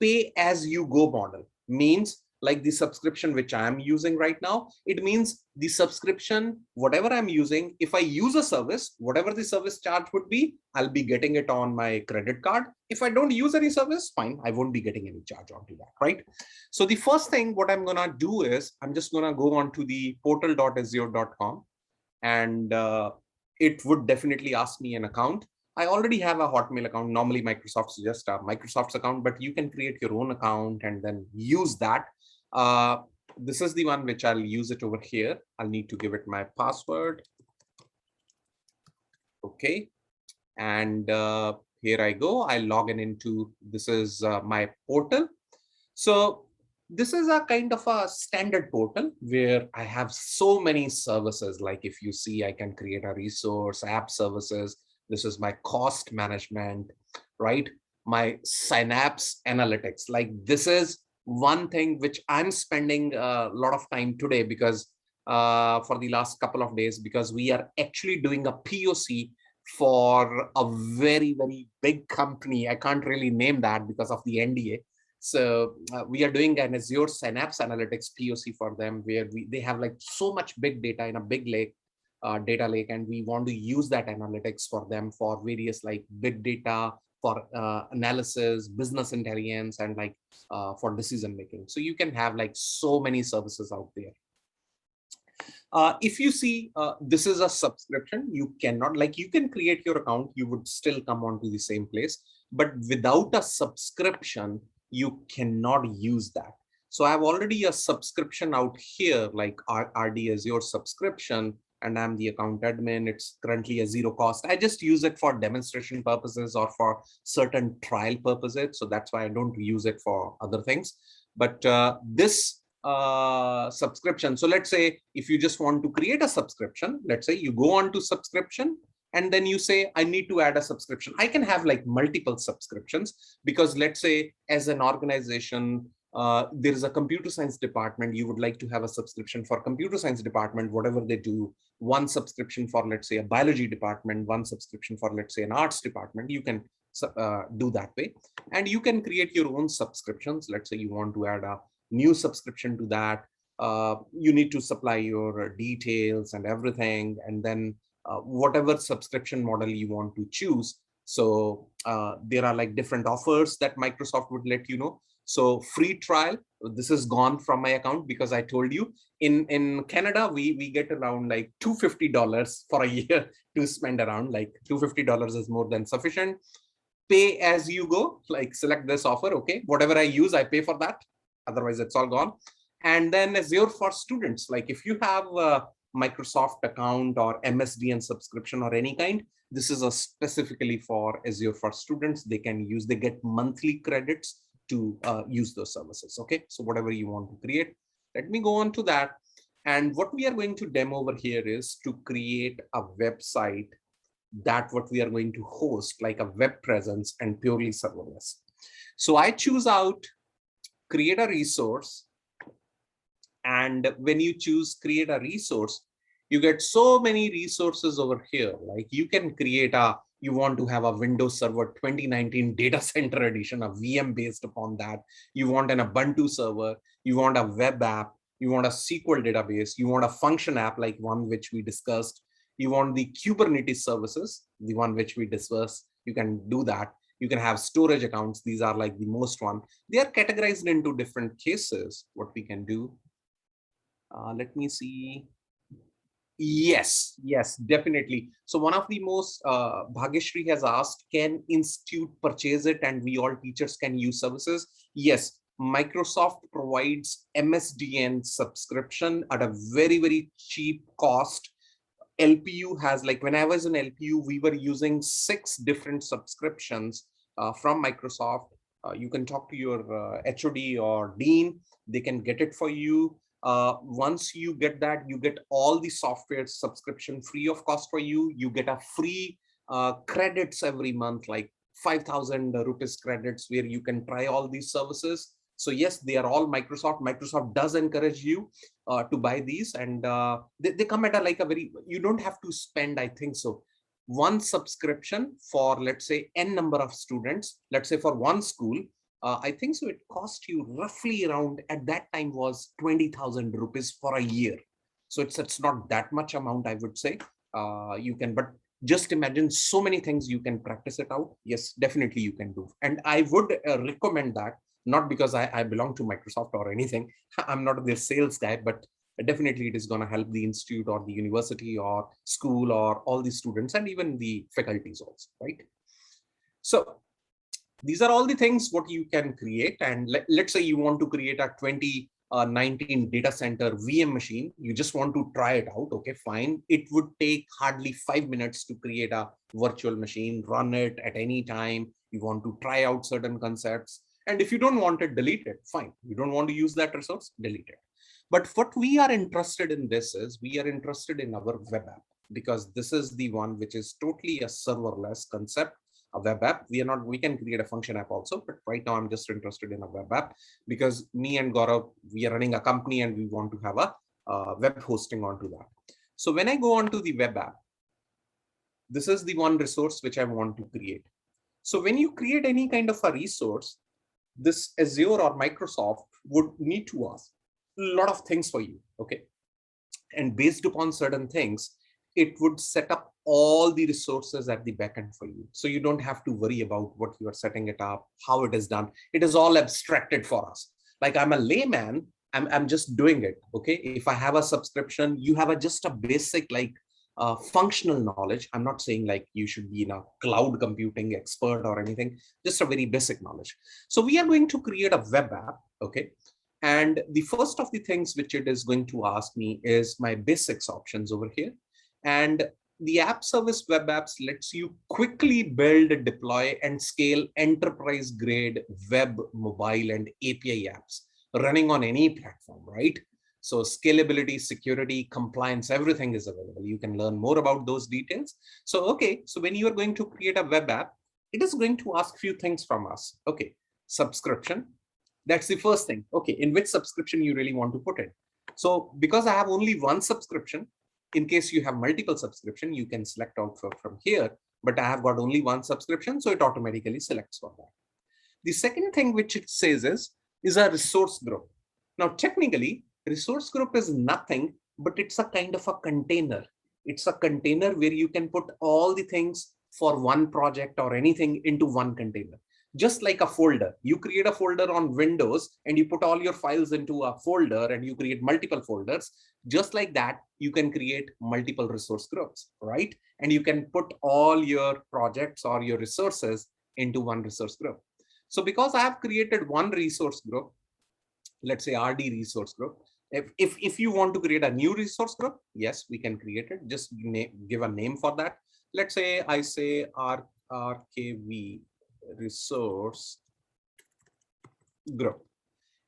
pay as you go model. Means like the subscription which I am using right now, it means the subscription, whatever I'm using, if I use a service, whatever the service charge would be, I'll be getting it on my credit card. If I don't use any service, fine, I won't be getting any charge onto that, right? So the first thing what I'm gonna do is I'm just gonna go on to the portal.azure.com, and it would definitely ask me an account. I already have a Hotmail account. Normally Microsoft suggests Microsoft's account, but you can create your own account and then use that. This is the one which I'll use it over here. I'll need to give it my password. Okay. And here I go. I log in into, this is my portal. So this is a kind of a standard portal where I have so many services. Like if you see, I can create a resource, app services. This is my cost management, right? My Synapse analytics. Like this is one thing which I'm spending a lot of time today because for the last couple of days, because we are actually doing a POC for a very, very big company. I can't really name that because of the NDA. So we are doing an Azure Synapse Analytics POC for them, where they have like so much big data in a big lake, data lake, and we want to use that analytics for them for various like big data, for analysis, business intelligence, and like for decision making. So you can have like so many services out there. If you see, this is a subscription. You cannot, like, you can create your account, you would still come onto the same place, but without a subscription, you cannot use that. So I have already a subscription out here, like RD Azure subscription, and I'm the account admin. It's currently a 0 cost. I just use it for demonstration purposes or for certain trial purposes. So that's why I don't use it for other things. But this subscription. So let's say if you just want to create a subscription, let's say you go on to subscription and then you say, I need to add a subscription. I can have like multiple subscriptions because let's say as an organization, there is a computer science department. You would like to have a subscription for computer science department, whatever they do, one subscription for, let's say, a biology department, one subscription for, let's say, an arts department. You can do that way. And you can create your own subscriptions. Let's say you want to add a new subscription to that. You need to supply your details and everything. And then whatever subscription model you want to choose. So there are like different offers that Microsoft would let you know. So free trial, this is gone from my account because I told you in Canada, we get around like $250 for a year to spend around. Like $250 is more than sufficient. Pay as you go, like select this offer. Okay, whatever I use, I pay for that. Otherwise it's all gone. And then Azure for students, like if you have a Microsoft account or MSDN subscription or any kind, this is a specifically for Azure for students. They can use, they get monthly credits to use those services. Okay, so whatever you want to create, let me go on to that. And what we are going to demo over here is to create a website that what we are going to host, like a web presence and purely serverless. So I choose out create a resource. And when you choose create a resource, you get so many resources over here. Like you can create a, you want to have a Windows Server 2019 data center edition, a VM based upon that. You want an Ubuntu server, you want a web app, you want a SQL database, you want a function app like one which we discussed. You want the Kubernetes services, the one which we discussed, you can do that. You can have storage accounts. These are like the most one. They are categorized into different cases. What we can do, let me see. Yes, yes, definitely. So one of the most, Bhagyashree has asked, can institute purchase it and we all teachers can use services? Yes, Microsoft provides MSDN subscription at a very, very cheap cost. LPU has, like when I was in LPU, we were using 6 different subscriptions from Microsoft. You can talk to your HOD or Dean, they can get it for you. Once you get that, you get all the software subscription free of cost for you. You get a free credits every month, like 5,000 rupees credits, where you can try all these services. So yes, they are all Microsoft. Microsoft does encourage you to buy these, and they come at a like a very, you don't have to spend, I think so, one subscription for, let's say, n number of students. Let's say for one school, I think so it cost you roughly around, at that time was 20,000 rupees for a year. So it's not that much amount, I would say. You can, but just imagine so many things you can practice it out. Yes, definitely you can do. And I would recommend that, not because I belong to Microsoft or anything. I'm not the sales guy, but definitely it is going to help the institute or the university or school or all the students and even the faculties also, right? So these are all the things what you can create. And let's say you want to create a 2019 data center VM machine. You just want to try it out. Okay, fine. It would take hardly 5 minutes to create a virtual machine, run it at any time. You want to try out certain concepts. And if you don't want it, delete it. Fine. You don't want to use that resource, delete it. But what we are interested in this is, we are interested in our web app, because this is the one which is totally a serverless concept. A web app. We can create a function app also, but right now I'm just interested in a web app, because me and Gaurav, we are running a company and we want to have a web hosting onto that. So when I go onto the web app, this is the one resource which I want to create. So when you create any kind of a resource, this Azure or Microsoft would need to ask a lot of things for you. Okay. And based upon certain things, it would set up all the resources at the backend for you. So you don't have to worry about what you are setting it up, how it is done. It is all abstracted for us. Like I'm a layman, I'm just doing it. Okay. If I have a subscription, you have just a basic like functional knowledge. I'm not saying like you should be a cloud computing expert or anything, just a very basic knowledge. So we are going to create a web app. Okay. And the first of the things which it is going to ask me is my basics options over here. And the app service web apps lets you quickly build, deploy, and scale enterprise grade web, mobile, and API apps running on any platform, right? So scalability, security, compliance, everything is available. You can learn more about those details. So, okay, so when you are going to create a web app, it is going to ask few things from us. Okay, subscription. That's the first thing. Okay, in which subscription you really want to put it. So because I have only one subscription, in case you have multiple subscription, you can select out from here, but I have got only one subscription, so it automatically selects for that. The second thing which it says is a resource group. Now, technically, resource group is nothing, but it's a kind of a container. It's a container where you can put all the things for one project or anything into one container. Just like a folder, you create a folder on Windows and you put all your files into a folder and you create multiple folders. Just like that, you can create multiple resource groups, right? And you can put all your projects or your resources into one resource group. So because I have created one resource group, let's say RD resource group, if you want to create a new resource group, yes, we can create it. Just give a name for that. Let's say I say RKV resource group,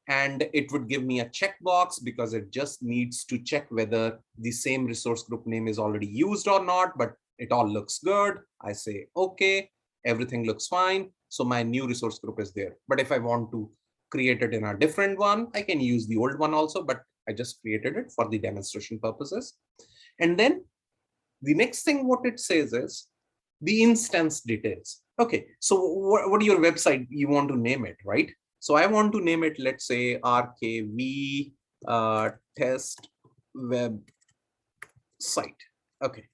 and it would give me a checkbox because it just needs to check whether the same resource group name is already used or not, but it all looks good. I say okay, everything looks fine, so my new resource group is there. But if I want to create it in a different one, I can use the old one also, but I just created it for the demonstration purposes. And then the next thing what it says is the instance details. Okay, so what your website you want to name it, right? So I want to name it, let's say RKV test web site. Okay,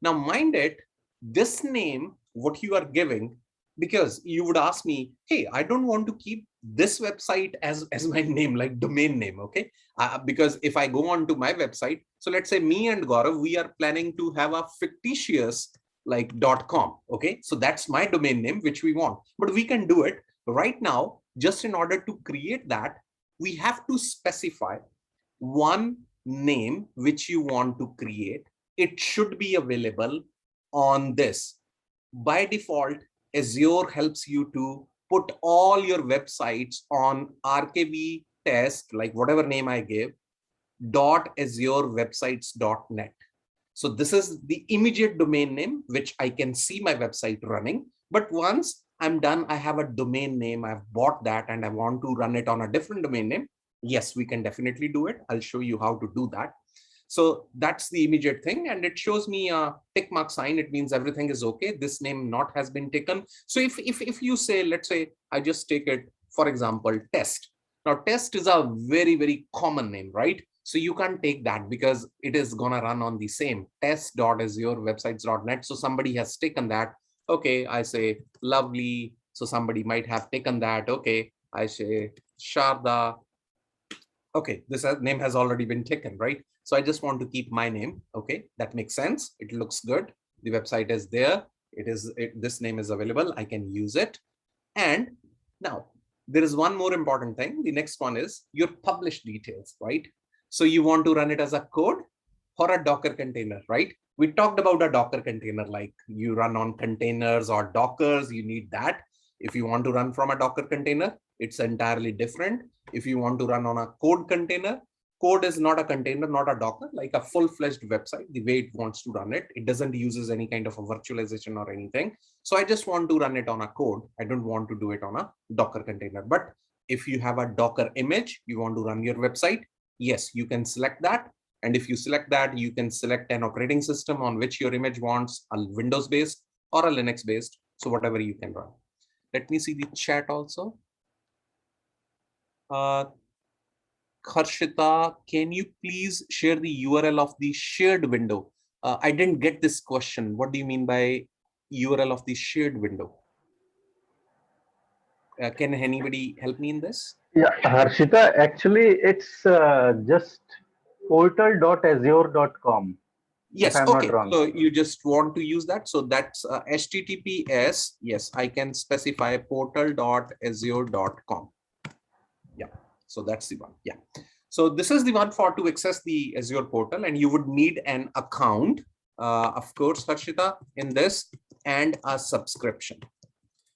now mind it, this name what you are giving, because you would ask me, hey, I don't want to keep this website as my name, like domain name, okay? Because if I go on to my website, so let's say me and Gaurav, we are planning to have a fictitious like .com, okay? So that's my domain name, which we want, but we can do it right now. Just in order to create that, we have to specify one name which you want to create. It should be available on this. By default, Azure helps you to put all your websites on RKB test, like whatever name I gave, .azurewebsites.net. So this is the immediate domain name, which I can see my website running. But once I'm done, I have a domain name, I've bought that, and I want to run it on a different domain name. Yes, we can definitely do it. I'll show you how to do that. So that's the immediate thing. And it shows me a tick mark sign. It means everything is okay. This name not has been taken. So if you say, let's say, I just take it, for example, test. Now, test is a very, very common name, right? So you can't take that because it is going to run on the same test.azurewebsites.net. So somebody has taken that. Okay, I say lovely. So somebody might have taken that. Okay, I say Sharda. Okay, this name has already been taken, right? So I just want to keep my name. Okay, that makes sense. It looks good. The website is there. This name is available. I can use it. And now there is one more important thing. The next one is your published details, right? So you want to run it as a code or a Docker container, right? We talked about a Docker container, like you run on containers or Dockers, you need that. If you want to run from a Docker container, it's entirely different. If you want to run on a code container, code is not a container, not a Docker, like a full-fledged website, the way it wants to run it. It doesn't use any kind of a virtualization or anything. So I just want to run it on a code. I don't want to do it on a Docker container. But if you have a Docker image, you want to run your website, yes, you can select that. And if you select that, you can select an operating system on which your image wants, a Windows-based or a Linux-based. So whatever you can run. Let me see the chat also. Harshita, can you please share the URL of the shared window? I didn't get this question. What do you mean by URL of the shared window? Can anybody help me in this? Yeah, Harshita, actually, it's just portal.azure.com. Yes, if I'm okay. not wrong. So you just want to use that. So that's HTTPS. Yes, I can specify portal.azure.com. Yeah, so that's the one. Yeah. So this is the one for to access the Azure portal, and you would need an account, of course, Harshita, in this, and a subscription.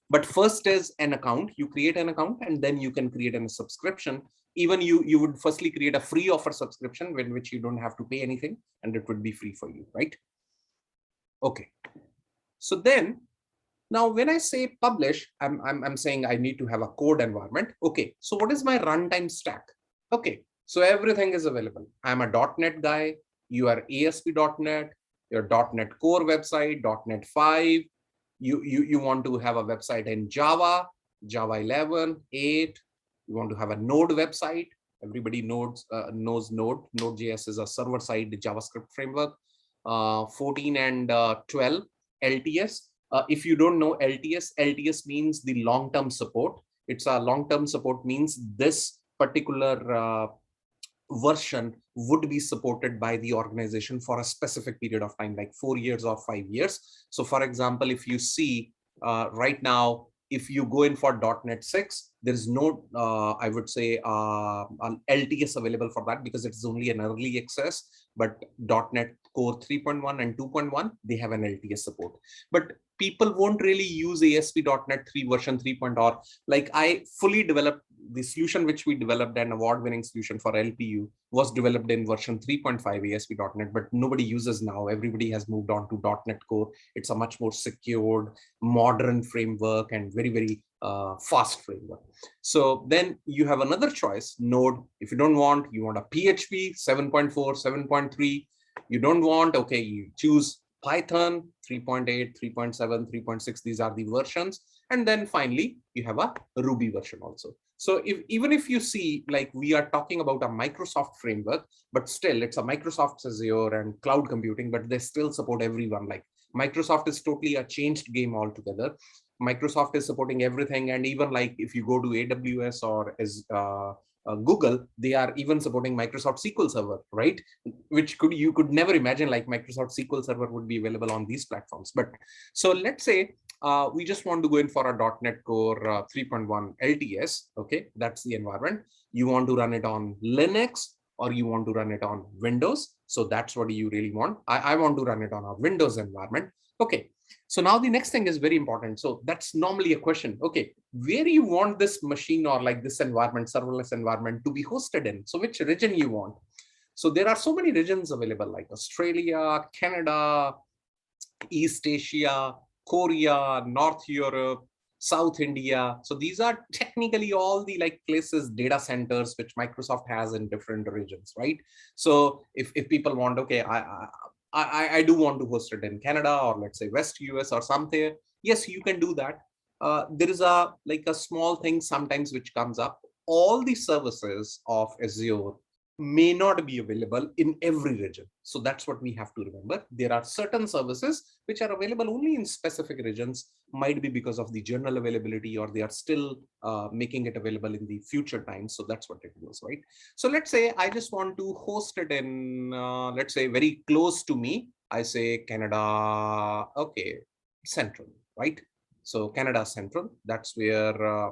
But first is an account. You create an account, and then you can create a subscription. Even you would firstly create a free offer subscription, in which you don't have to pay anything, and it would be free for you, right? Okay. So then, now when I say publish, I'm saying I need to have a code environment. Okay. So what is my runtime stack? Okay. So everything is available. I'm a .NET guy. You are ASP.NET. Your .NET Core website, .NET 5. You want to have a website in Java, Java 11, 8. You want to have a Node website. Everybody knows Node. Node.js is a server-side JavaScript framework. 14 and 12, LTS. If you don't know LTS means the long-term support. It's a long-term support means this particular version would be supported by the organization for a specific period of time, like 4 years or 5 years. So for example, if you see right now, if you go in for .NET 6, there is no, I would say, an LTS available for that because it's only an early access. But .NET Core 3.1 and 2.1, they have an LTS support. But people won't really use ASP.NET 3 version 3.0. Like I fully developed the solution which we developed, an award-winning solution for LPU, was developed in version 3.5 ASP.NET, but nobody uses now. Everybody has moved on to .NET Core. It's a much more secured, modern framework and very, very fast framework. So then you have another choice, Node. If you don't want, you want a PHP 7.4, 7.3. You don't want, okay, you choose Python 3.8, 3.7, 3.6. These are the versions. And then finally, you have a Ruby version also. So even if you see, like we are talking about a Microsoft framework, but still it's a Microsoft Azure and cloud computing, but they still support everyone. Like Microsoft is totally a changed game altogether. Microsoft is supporting everything. And even like if you go to AWS or Google, they are even supporting Microsoft SQL Server, right? Which you could never imagine like Microsoft SQL Server would be available on these platforms. But so let's say we just want to go in for a .NET Core 3.1 LTS. Okay, that's the environment. You want to run it on Linux or you want to run it on Windows. So that's what you really want. I want to run it on a Windows environment. Okay. So now the next thing is very important. So that's normally a question. Okay, where do you want this machine or like this environment, serverless environment to be hosted in? So which region you want? So there are so many regions available like Australia, Canada, East Asia, Korea, North Europe, South India. So these are technically all the like places, data centers, which Microsoft has in different regions, right? So if people want, okay, I do want to host it in Canada or let's say West US or something. Yes, you can do that. There is a small thing sometimes which comes up. All the services of Azure may not be available in every region. So that's what we have to remember. There are certain services which are available only in specific regions, might be because of the general availability or they are still making it available in the future times. So that's what it was, right? So let's say I just want to host it in, let's say very close to me. I say Canada, okay, Central, right? So Canada Central, that's where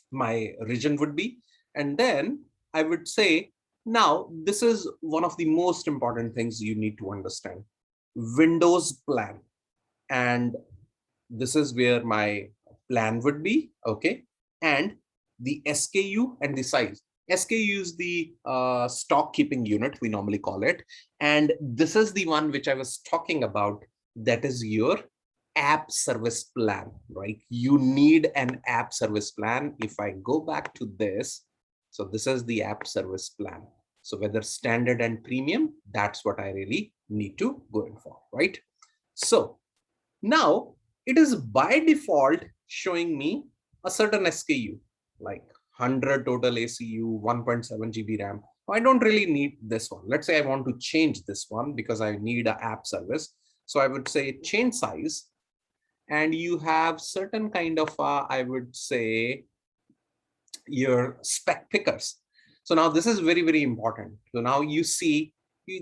my region would be. And then I would say, now this is one of the most important things you need to understand. Windows plan. And this is where my plan would be, okay? And the SKU and the size. SKU is the stock keeping unit, we normally call it. And this is the one which I was talking about, that is your app service plan, right? You need an app service plan. If I go back to this, so this is the app service plan. So whether standard and premium, that's what I really need to go in for, right? So now it is by default showing me a certain SKU, like 100 total ACU, 1.7 GB RAM. I don't really need this one. Let's say I want to change this one because I need an app service. So I would say change size. And you have certain kind of, I would say, your spec pickers. So now this is very, very important. So now you see,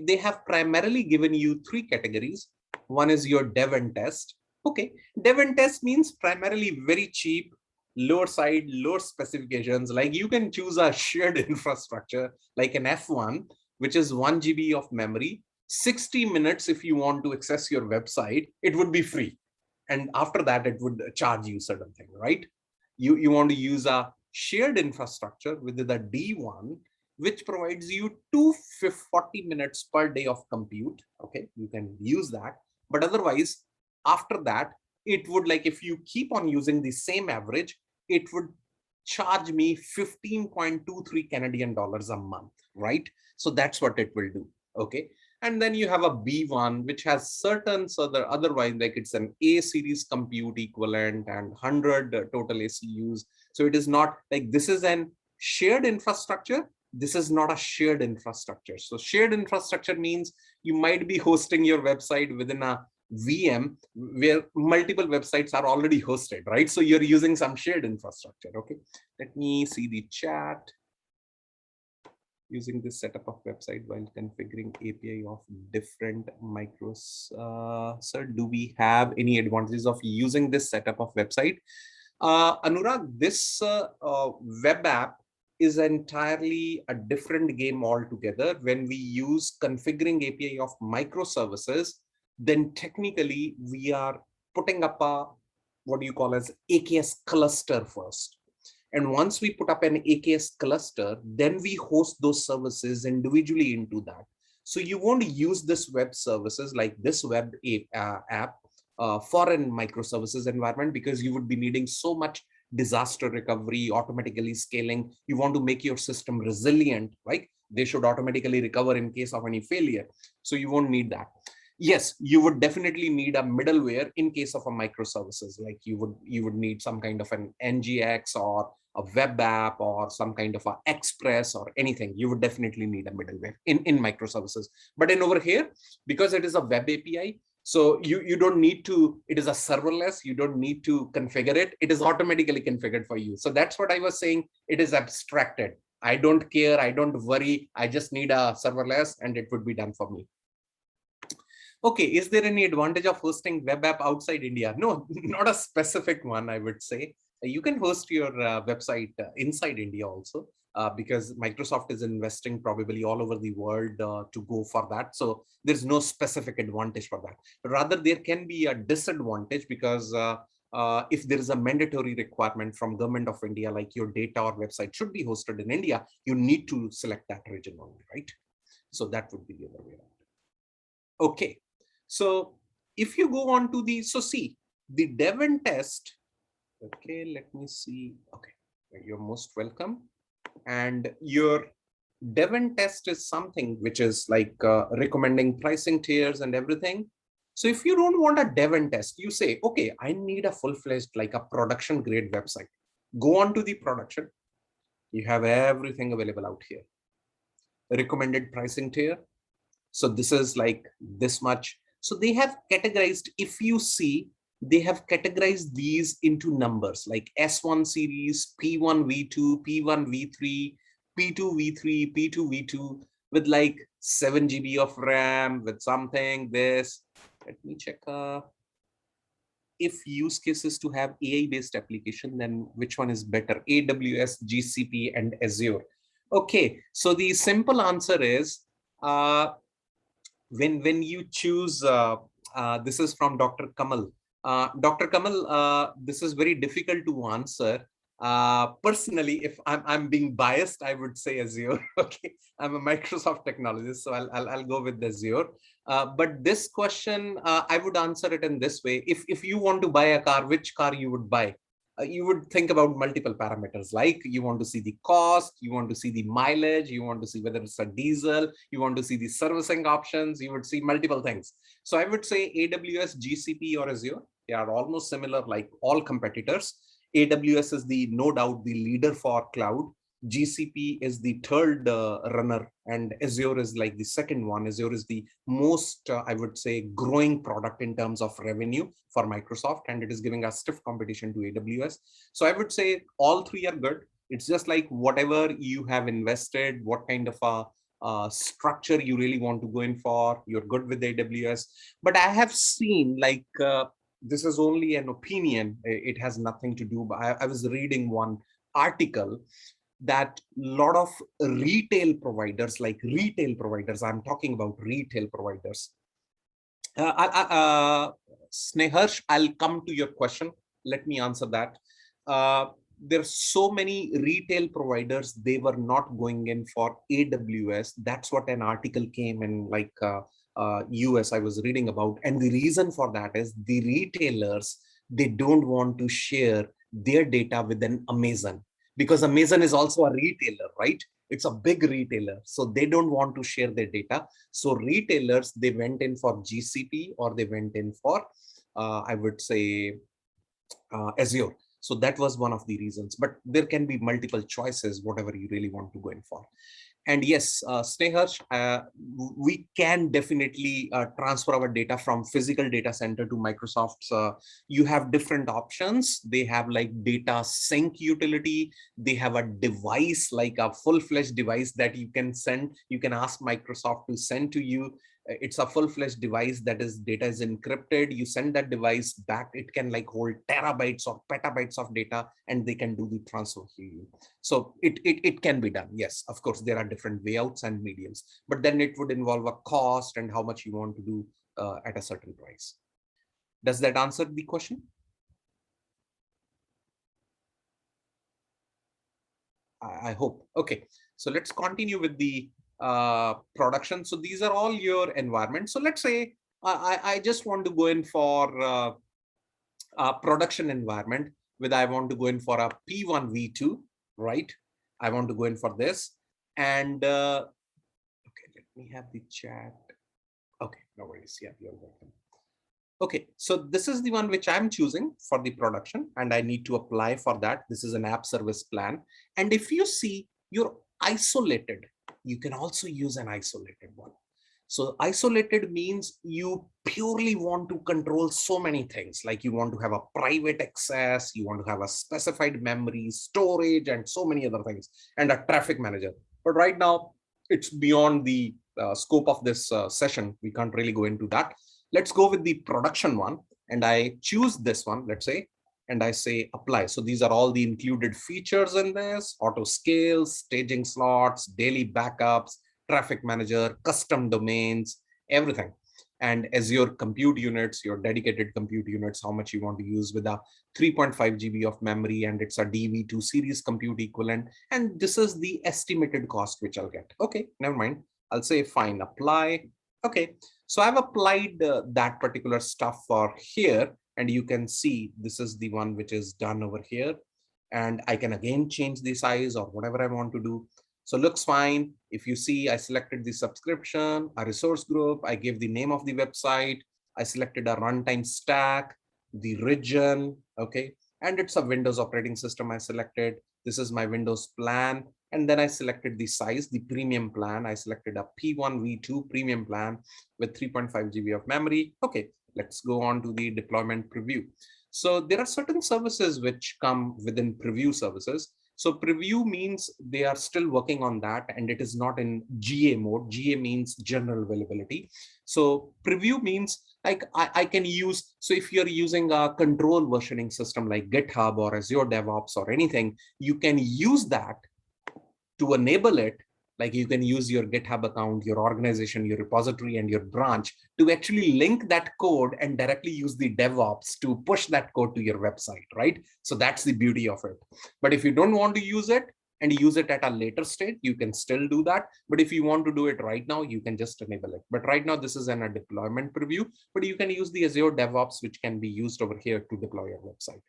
they have primarily given you 3 categories. One is your dev and test. Okay, dev and test means primarily very cheap, lower side, lower specifications. Like you can choose a shared infrastructure, like an F1, which is 1 GB of memory, 60 minutes if you want to access your website, it would be free. And after that, it would charge you certain thing, right? You want to use a shared infrastructure with the D1, which provides you 240 minutes per day of compute. Okay, you can use that. But otherwise, after that, it would, like, if you keep on using the same average, it would charge me 15.23 Canadian dollars a month, right? So that's what it will do. Okay. And then you have a B1, which has certain, so otherwise, like it's an A series compute equivalent and 100 total ACUs. So it is not like this is an shared infrastructure. This is not a shared infrastructure. So shared infrastructure means you might be hosting your website within a VM where multiple websites are already hosted, right? So you're using some shared infrastructure. Okay. Let me see the chat. Using this setup of website while configuring API of different micros. Sir, do we have any advantages of using this setup of website? Anurag, this web app is entirely a different game altogether. When we use configuring API of microservices, then technically we are putting up a, what do you call as AKS cluster first. And once we put up an AKS cluster, then we host those services individually into that. So you won't use this web services like this web app for an microservices environment, because you would be needing so much disaster recovery, automatically scaling. You want to make your system resilient, right? They should automatically recover in case of any failure. So you won't need that. Yes, you would definitely need a middleware in case of a microservices. Like you would need some kind of an NGX or a web app or some kind of a express or anything. You would definitely need a middleware in microservices. But in over here, because it is a web API, So you don't need to, it is a serverless, you don't need to configure it. It is automatically configured for you. So that's what I was saying. It is abstracted. I don't care. I don't worry. I just need a serverless and it would be done for me. Okay, is there any advantage of hosting web app outside India? No, not a specific one, I would say. You can host your website inside India also, because Microsoft is investing probably all over the world to go for that. So there's no specific advantage for that. Rather, there can be a disadvantage because if there is a mandatory requirement from Government of India, like your data or website should be hosted in India, you need to select that region only, right? So that would be the other way around. Okay. So if you go on to the, so see, the dev and test, okay, let me see. Okay, you're most welcome. And your dev and test is something which is like recommending pricing tiers and everything. So if you don't want a dev and test, you say, okay, I need a full-fledged, like a production grade website. Go on to the production. You have everything available out here. Recommended pricing tier. So this is like this much. So they have categorized, if you see, they have categorized these into numbers like S1 series, P1 V2, P1 V3, P2 V3, P2 V2 with like 7 GB of RAM with something, this. Let me check. If use cases to have AI-based application, then which one is better? AWS, GCP, and Azure. Okay, so the simple answer is, when you choose, this is from Dr. Kamal. Dr. Kamal, this is very difficult to answer. Personally, if I'm being biased, I would say Azure. Okay, I'm a Microsoft technologist, so I'll go with Azure. But this question, I would answer it in this way: if you want to buy a car, which car you would buy? You would think about multiple parameters, like you want to see the cost, you want to see the mileage, you want to see whether it's a diesel, you want to see the servicing options, you would see multiple things. So I would say AWS, GCP, or Azure. They are almost similar, like all competitors. AWS is the no doubt the leader for cloud. GCP is the third runner, and Azure is like the second one. Azure is the most, I would say, growing product in terms of revenue for Microsoft, and it is giving a stiff competition to AWS. So I would say all three are good. It's just like whatever you have invested, what kind of a structure you really want to go in for, you're good with AWS. But I have seen like, this is only an opinion. It has nothing to do, but I was reading one article that a lot of retail providers, I'm talking about retail providers. Sneharsh, I'll come to your question. Let me answer that. There's so many retail providers, they were not going in for AWS. That's what an article came in, like US I was reading about. And the reason for that is the retailers, they don't want to share their data with an Amazon, because Amazon is also a retailer, right? It's a big retailer. So they don't want to share their data. So retailers, they went in for GCP, or they went in for, I would say, Azure. So that was one of the reasons, but there can be multiple choices, whatever you really want to go in for. And yes, Sneharsh, we can definitely transfer our data from physical data center to Microsoft's. You have different options. They have like data sync utility. They have a device, like a full-fledged device that you can send. You can ask Microsoft to send to you. It's a full-fledged device that is data is encrypted. You send that device back. It can like hold terabytes or petabytes of data, and they can do the transfer for you. So it can be done. Yes, of course, there are different wayouts and mediums, but then it would involve a cost and how much you want to do at a certain price. Does that answer the question? I hope. Okay, so let's continue with the production. So these are all your environments. So let's say I just want to go in for a production environment where I want to go in for a P1 V2, right? I want to go in for this. And okay, let me have the chat. Okay, no worries. Yeah, you're welcome. Okay, so this is the one which I'm choosing for the production, and I need to apply for that. This is an app service plan. And if you see you're isolated, you can also use an isolated one. So isolated means you purely want to control so many things, like you want to have a private access, you want to have a specified memory, storage, and so many other things, and a traffic manager. But right now, it's beyond the scope of this session. We can't really go into that. Let's go with the production one. And I choose this one, let's say, and I say apply. So these are all the included features in this: auto scales, staging slots, daily backups, traffic manager, custom domains, everything. And Azure compute units, your dedicated compute units, how much you want to use with a 3.5 GB of memory, and it's a DV2 series compute equivalent. And this is the estimated cost which I'll get. Okay, never mind. I'll say fine, apply. Okay, so I've applied that particular stuff for here, and you can see this is the one which is done over here. And I can again change the size or whatever I want to do. So looks fine. If you see, I selected the subscription, a resource group, I gave the name of the website, I selected a runtime stack, the region, okay, and it's a Windows operating system I selected. This is my Windows plan. And then I selected the size, the premium plan. I selected a P1V2 premium plan with 3.5 GB of memory. Okay, let's go on to the deployment preview. So there are certain services which come within preview services. So preview means they are still working on that, and it is not in GA mode. GA means general availability. So preview means like I can use, so if you're using a control versioning system like GitHub or Azure DevOps or anything, you can use that to enable it. Like you can use your GitHub account, your organization, your repository, and your branch to actually link that code and directly use the DevOps to push that code to your website, right? So that's the beauty of it. But if you don't want to use it and use it at a later state, you can still do that. But if you want to do it right now, you can just enable it. But right now, this is in a deployment preview, but you can use the Azure DevOps, which can be used over here to deploy your website.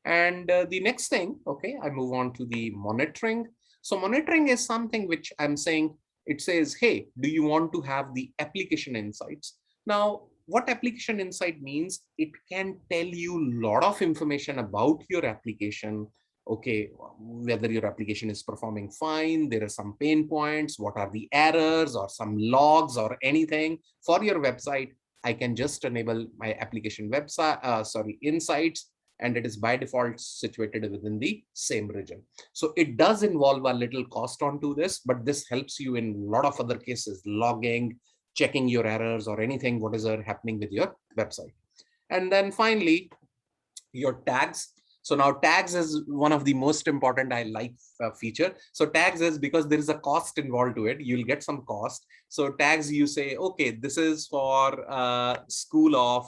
And the next thing, okay, I move on to the monitoring. So monitoring is something which I'm saying, it says, hey, do you want to have the application insights? Now, what application insight means, it can tell you a lot of information about your application. Okay, whether your application is performing fine, there are some pain points, what are the errors or some logs or anything for your website. I can just enable my application website, insights, and it is by default situated within the same region. So it does involve a little cost onto this, but this helps you in a lot of other cases, logging, checking your errors or anything, what is happening with your website. And then finally, your tags. So now tags is one of the most important feature. So tags is because there is a cost involved to it. You'll get some cost. So tags, you say, okay, this is for School of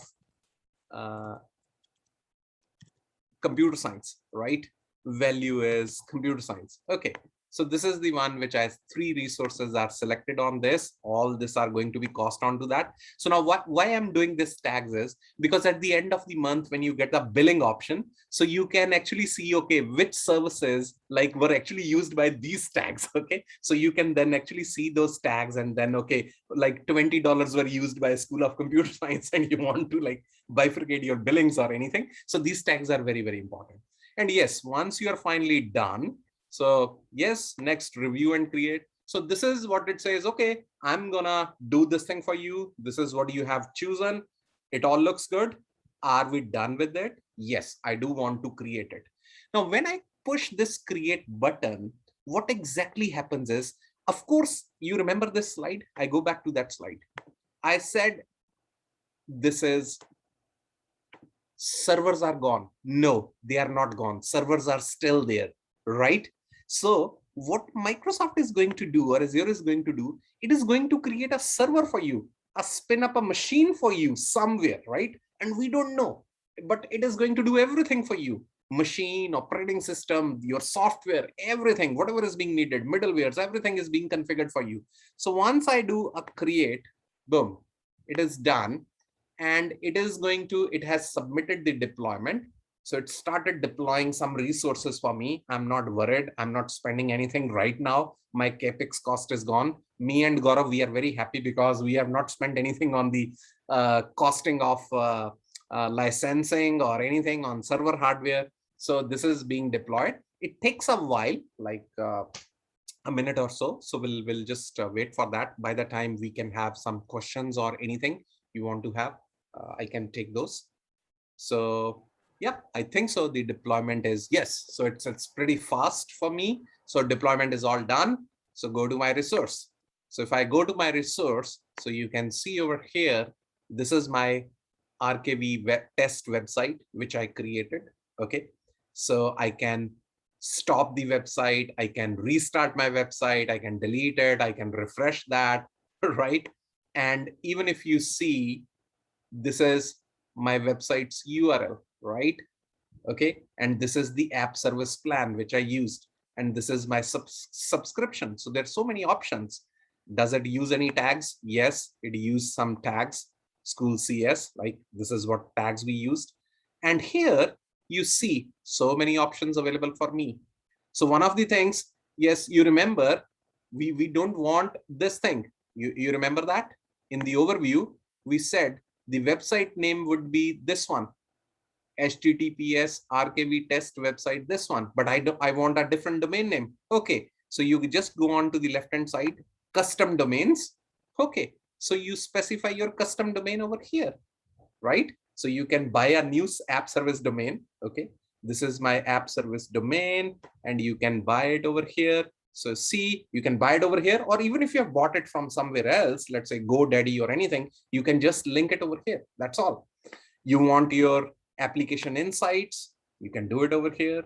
Computer Science, right? Value is computer science. Okay, so this is the one which has 3 resources are selected on this. All this are going to be cost onto that. So now why I'm doing this tags is because at the end of the month, when you get the billing option, so you can actually see, okay, which services like were actually used by these tags. Okay, so you can then actually see those tags, and then, okay, like $20 were used by School of Computer Science, and you want to like bifurcate your billings or anything. So these tags are very, very important. And yes, once you are finally done, so yes, next review and create. So this is what it says. Okay, I'm gonna do this thing for you. This is what you have chosen. It all looks good. Are we done with it? Yes, I do want to create it. Now, when I push this create button, what exactly happens is, of course, you remember this slide. I go back to that slide. I said, this is servers are gone. No, they are not gone. Servers are still there, right? So what Microsoft is going to do, or Azure is going to do, it is going to create a server for you, spin up a machine for you somewhere, right? And we don't know, but it is going to do everything for you. Machine, operating system, your software, everything, whatever is being needed, middlewares, everything is being configured for you. So once I do a create, boom, it is done. And it is going to, it has submitted the deployment. So it started deploying some resources for me. I'm not worried. I'm not spending anything right now. My CapEx cost is gone. Me and Gaurav, we are very happy because we have not spent anything on the costing of licensing or anything on server hardware. So this is being deployed. It takes a while, like a minute or so. So we'll just wait for that. By the time we can have some questions or anything you want to have, I can take those. So yeah, I think so. The deployment is yes. So it's pretty fast for me. So deployment is all done. So go to my resource. So if I go to my resource, so you can see over here, this is my RKV test website, which I created. Okay. So I can stop the website. I can restart my website. I can delete it. I can refresh that, right? And even if you see, this is my website's URL, right? Okay. And this is the app service plan, which I used. And this is my subscription. So there's so many options. Does it use any tags? Yes, it used some tags. School CS, like this is what tags we used. And here you see so many options available for me. So one of the things, yes, you remember, we don't want this thing. You remember that? In the overview, we said the website name would be this one, HTTPS RKV test website, this one, but I want a different domain name. Okay, so you just go on to the left hand side, custom domains. Okay, so you specify your custom domain over here, right? So you can buy a new app service domain. Okay, this is my app service domain, and you can buy it over here. So see, you can buy it over here, or even if you have bought it from somewhere else, let's say GoDaddy or anything, you can just link it over here. That's all. You want your application insights, you can do it over here.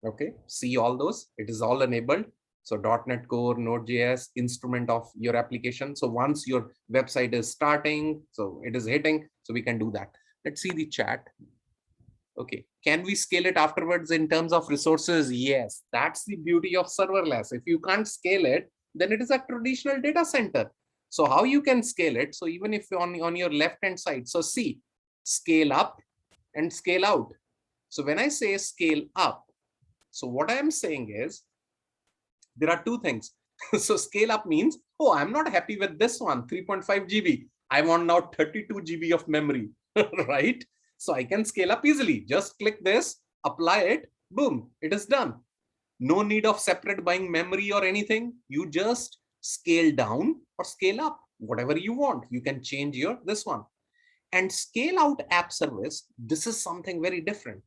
Okay, see all those, it is all enabled. So .NET Core, Node.js, instrument of your application. So once your website is starting, so it is hitting, so we can do that. Let's see the chat. Okay, can we scale it afterwards in terms of resources? Yes, that's the beauty of serverless. If you can't scale it, then it is a traditional data center. So how you can scale it? So even if you're on your left hand side, so see, scale up and scale out. So when I say scale up, so what I am saying is there are two things. So scale up means, oh, I'm not happy with this one, 3.5 GB. I want now 32 GB of memory, right? So I can scale up easily. Just click this, apply it, boom, it is done. No need of separate buying memory or anything. You just scale down or scale up, whatever you want. You can change your this one. And scale out app service, this is something very different.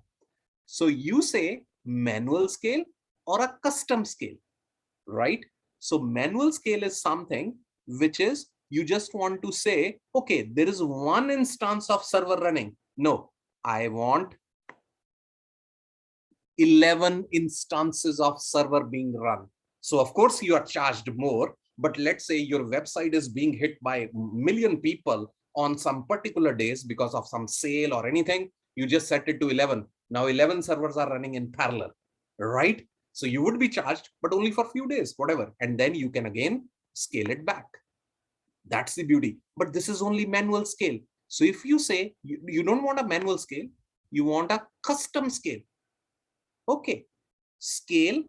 So you say manual scale or a custom scale, right? So manual scale is something which is you just want to say, okay, there is one instance of server running. No, I want 11 instances of server being run. So of course you are charged more, but let's say your website is being hit by a million people on some particular days because of some sale or anything, you just set it to 11. Now 11 servers are running in parallel, right? So you would be charged, but only for a few days, whatever. And then you can again scale it back. That's the beauty. But this is only manual scale. So if you say you don't want a manual scale, you want a custom scale. Okay, scale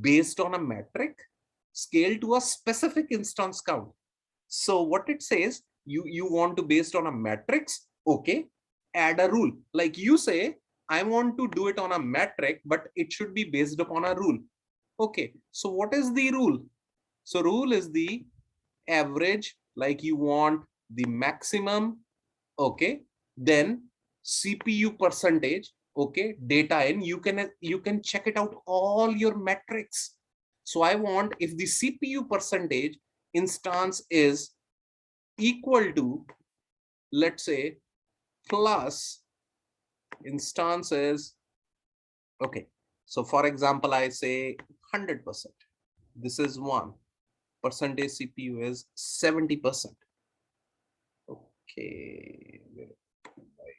based on a metric, scale to a specific instance count. So what it says, you want to based on a matrix, okay, add a rule. Like you say, I want to do it on a metric, but it should be based upon a rule. Okay, so what is the rule? So rule is the average, like you want the maximum, okay, then CPU percentage, okay, data in, you can check it out all your metrics. So I want if the CPU percentage instance is equal to, let's say, plus instances, okay, so for example I say 100%, this is 1 percentage, CPU is 70%. Okay,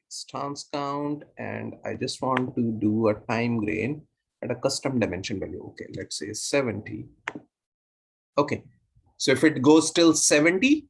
instance count, and I just want to do a time grain at a custom dimension value. Okay, let's say 70. Okay, so if it goes till 70,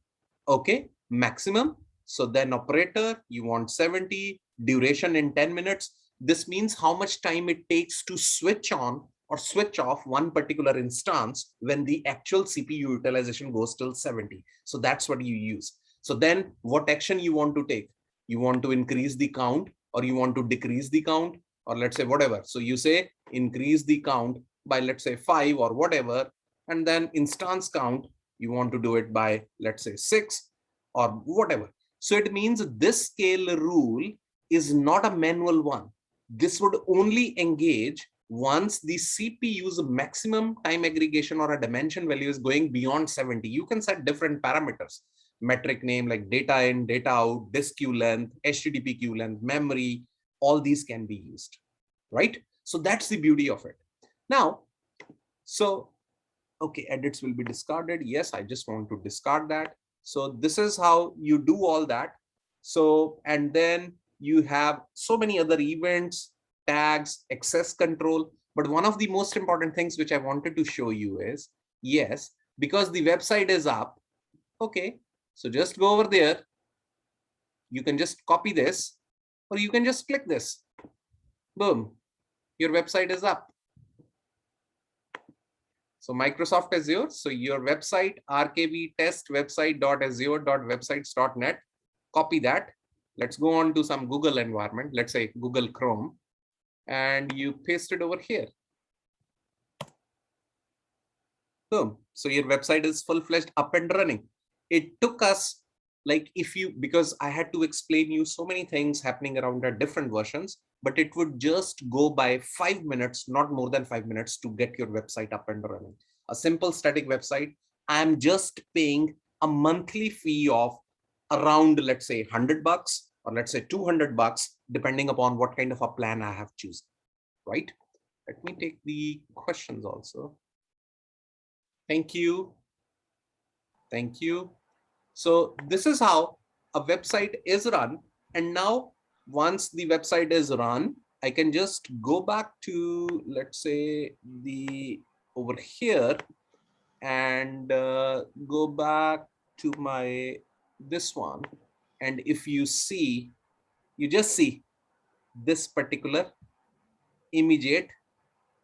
okay, maximum, so then operator, you want 70, duration in 10 minutes. This means how much time it takes to switch on or switch off one particular instance when the actual CPU utilization goes till 70. So that's what you use. So then what action you want to take? You want to increase the count, or you want to decrease the count, or let's say whatever. So you say increase the count by, let's say 5 or whatever, and then instance count, you want to do it by, let's say 6 or whatever. So it means this scale rule is not a manual one. This would only engage once the CPU's maximum time aggregation or a dimension value is going beyond 70. You can set different parameters, metric name like data in, data out, disk queue length, HTTP queue length, memory, all these can be used, right? So that's the beauty of it. Now, so, okay, edits will be discarded. Yes, I just want to discard that. So this is how you do all that. So, and then you have so many other events, tags, access control. But one of the most important things which I wanted to show you is, yes, because the website is up. Okay, so just go over there. You can just copy this, or you can just click this. Boom, your website is up. So Microsoft Azure, so your website, RKV test website.azure.websites.net, copy that. Let's go on to some Google environment, let's say Google Chrome, and you paste it over here. Boom. So your website is full-fledged up and running. It took us, like, because I had to explain you so many things happening around the different versions, but it would just go by 5 minutes, not more than 5 minutes, to get your website up and running. A simple static website, I'm just paying a monthly fee of around, let's say $100 or let's say $200, depending upon what kind of a plan I have chosen, right? Let me take the questions also. Thank you. Thank you. So this is how a website is run. And now once the website is run, I can just go back to, let's say, the over here and go back to my this one. And if you see, you just see this particular immediate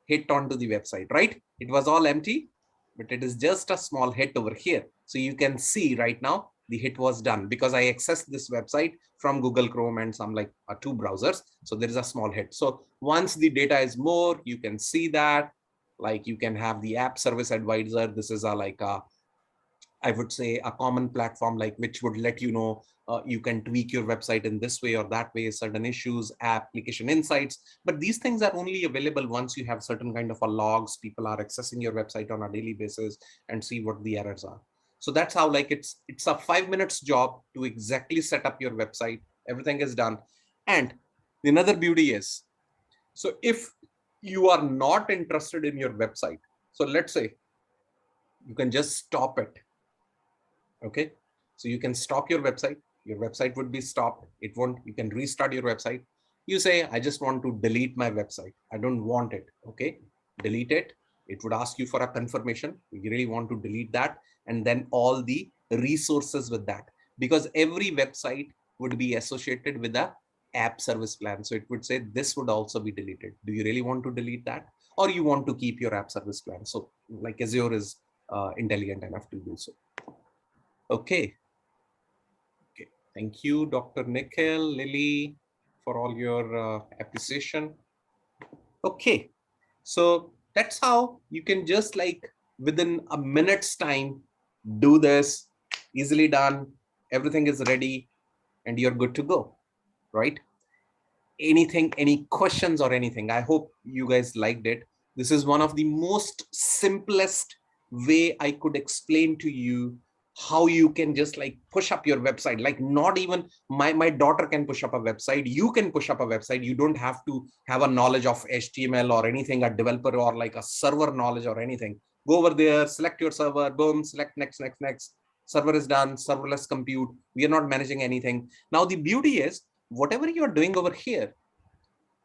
hit onto the website, right? It was all empty, but it is just a small hit over here. So you can see right now the hit was done because I accessed this website from Google Chrome and some like 2 browsers. So there is a small hit. So once the data is more, you can see that, like you can have the app service advisor. This is a like a, I would say, a common platform, like which would let you know you can tweak your website in this way or that way, certain issues, application insights. But these things are only available once you have certain kind of a logs. People are accessing your website on a daily basis and see what the errors are. So that's how, like, it's a 5 minutes job to exactly set up your website. Everything is done. And the another beauty is, so if you are not interested in your website, so let's say you can just stop it. Okay, so you can stop your website would be stopped. It won't, you can restart your website. You say, I just want to delete my website. I don't want it. Okay, delete it. It would ask you for a confirmation. You really want to delete that, and then all the resources with that, because every website would be associated with a app service plan. So it would say this would also be deleted. Do you really want to delete that, or you want to keep your app service plan? So like Azure is intelligent enough to do so. Okay. Okay. Thank you, Dr. Nikhil, Lily, for all your appreciation. Okay. So that's how you can just like within a minute's time do this, easily done. Everything is ready and you're good to go, right? Anything, any questions or anything? I hope you guys liked it. This is one of the most simplest way I could explain to you how you can just like push up your website. Like not even my daughter can push up a website. You can push up a website. You don't have to have a knowledge of HTML or anything, a developer or like a server knowledge or anything. Go over there, select your server, boom, select next, next, next. Server is done, serverless compute. We are not managing anything. Now the beauty is whatever you are doing over here.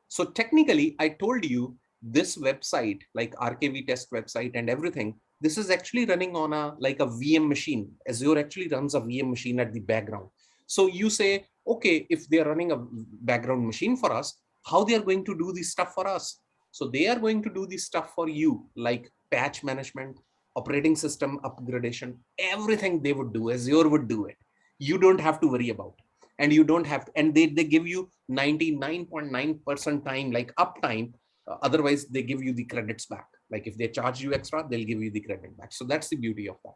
So technically, I told you this website, like RKV test website and everything, this is actually running on a like a VM machine. Azure actually runs a VM machine at the background. So you say, okay, if they are running a background machine for us, how they are going to do this stuff for us? So they are going to do this stuff for you, like patch management, operating system upgradation, everything they would do. Azure would do it. You don't have to worry about it. And you don't have to, and they give you 99.9% time, like uptime. Otherwise, they give you the credits back. Like if they charge you extra, they'll give you the credit back. So that's the beauty of that.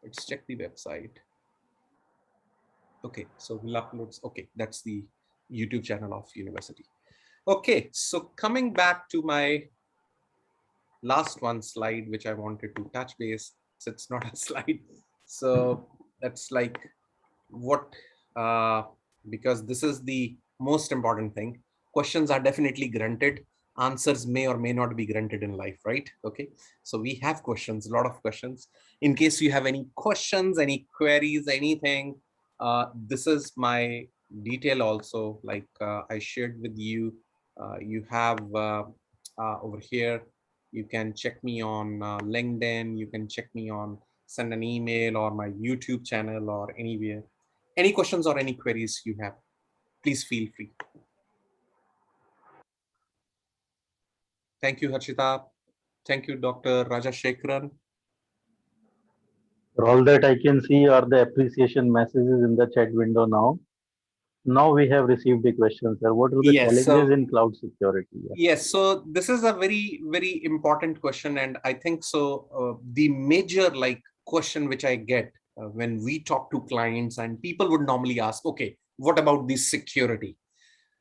Let's check the website. Okay, so we'll upload. Okay, that's the YouTube channel of university. Okay, so coming back to my last one slide, which I wanted to touch base. So it's not a slide. So that's like what, because this is the most important thing. Questions are definitely granted. Answers may or may not be granted in life, right? Okay, so we have questions, a lot of questions. In case you have any questions, any queries, anything, this is my detail also, like I shared with you. You have over here, you can check me on LinkedIn, you can check me on, send an email or my YouTube channel or anywhere. Any questions or any queries you have, please feel free. Thank you, Harshita. Thank you, Dr. Rajashekharan. All that I can see are the appreciation messages in the chat window now. Now we have received a question, sir. What are the Yes, challenges so in cloud security? yes, so this is a very, very important question. And I think so the major like question which I get when we talk to clients, and people would normally ask, okay, what about the security?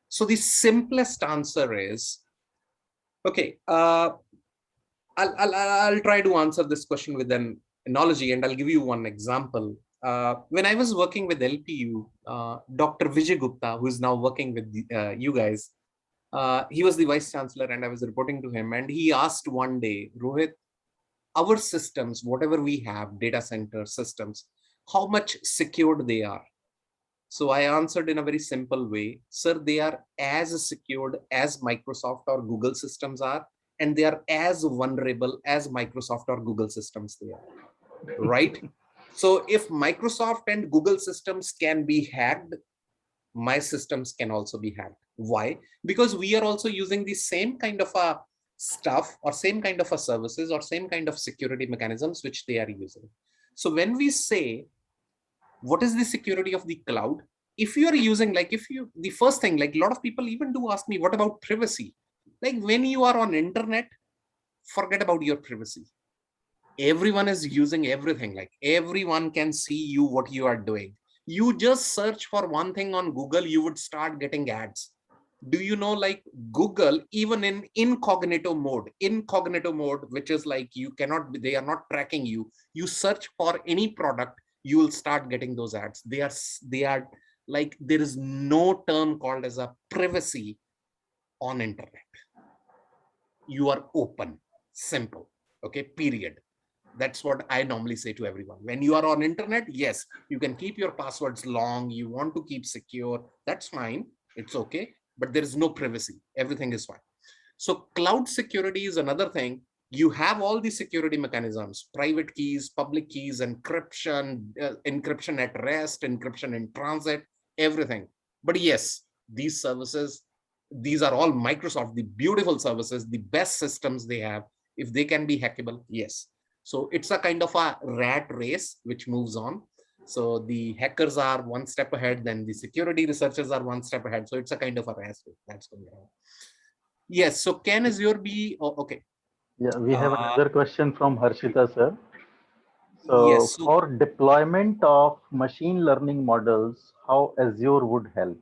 So the simplest answer is, okay, I'll try to answer this question with an analogy, and I'll give you one example. When I was working with LPU, Dr. Vijay Gupta, who is now working with you guys, he was the vice chancellor, and I was reporting to him. And he asked one day, Rohit, our systems, whatever we have, data center systems, how much secured they are? So I answered in a very simple way, sir, they are as secured as Microsoft or Google systems are, and they are as vulnerable as Microsoft or Google systems they are, right? So if Microsoft and Google systems can be hacked, my systems can also be hacked. Why? Because we are also using the same kind of a stuff or same kind of a services or same kind of security mechanisms which they are using. So when we say, what is the security of the cloud? If you are using, like, if you, the first thing, like a lot of people even do ask me, what about privacy? Like when you are on internet, forget about your privacy. Everyone is using everything, like everyone can see you, what you are doing. You just search for one thing on Google, you would start getting ads. Do you know, like Google, even in incognito mode, which is like you cannot, they are not tracking you. You search for any product, you will start getting those ads. They are like, there is no term called as a privacy on internet. You are open, simple, okay, period. That's what I normally say to everyone. When you are on internet, yes, you can keep your passwords long, you want to keep secure, that's fine, it's okay, but there is no privacy, everything is fine. So cloud security is another thing. You have all the security mechanisms, private keys, public keys, encryption, encryption at rest, encryption in transit, everything. But yes, these services, these are all Microsoft, the beautiful services, the best systems they have. If they can be hackable, yes. So it's a kind of a rat race which moves on. So the hackers are one step ahead, then the security researchers are one step ahead. So it's a kind of a race that's going on. Yes. So can Azure be, oh, okay. Yeah, we have another question from Harshita, sir. So Yes. So for deployment of machine learning models, how Azure would help?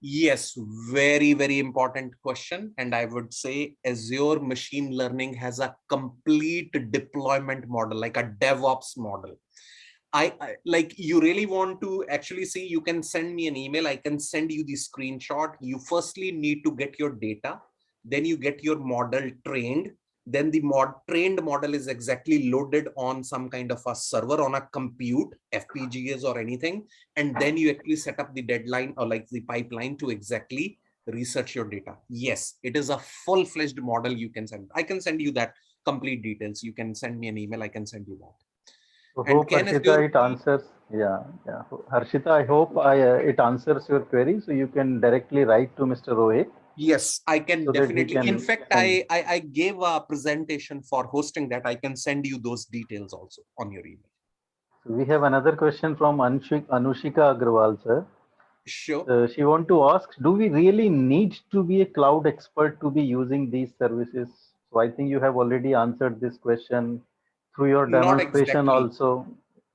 yes, very, very important question. And I would say Azure machine learning has a complete deployment model, like a DevOps model. I like, you really want to actually see, you can send me an email. I can send you the screenshot. You firstly need to get your data. Then you get your model trained. Then the trained model is exactly loaded on some kind of a server on a compute, FPGAs or anything. And then you actually set up the deadline or like the pipeline to exactly research your data. Yes, it is a full-fledged model you can send. I can send you that complete details. You can send me an email. I can send you that. So And hope can Harshita Azure it be, answers. Yeah, yeah. Harshita, I hope it answers your query, so you can directly write to Mr. Rohit yes, I can so that he definitely. In can fact, send. I gave a presentation for hosting that. I can send you those details also on your email. So we have another question from Anushika Agrawal, sir. Sure. She want to ask, do we really need to be a cloud expert to be using these services? So I think you have already answered this question through your Not demonstration exactly. also.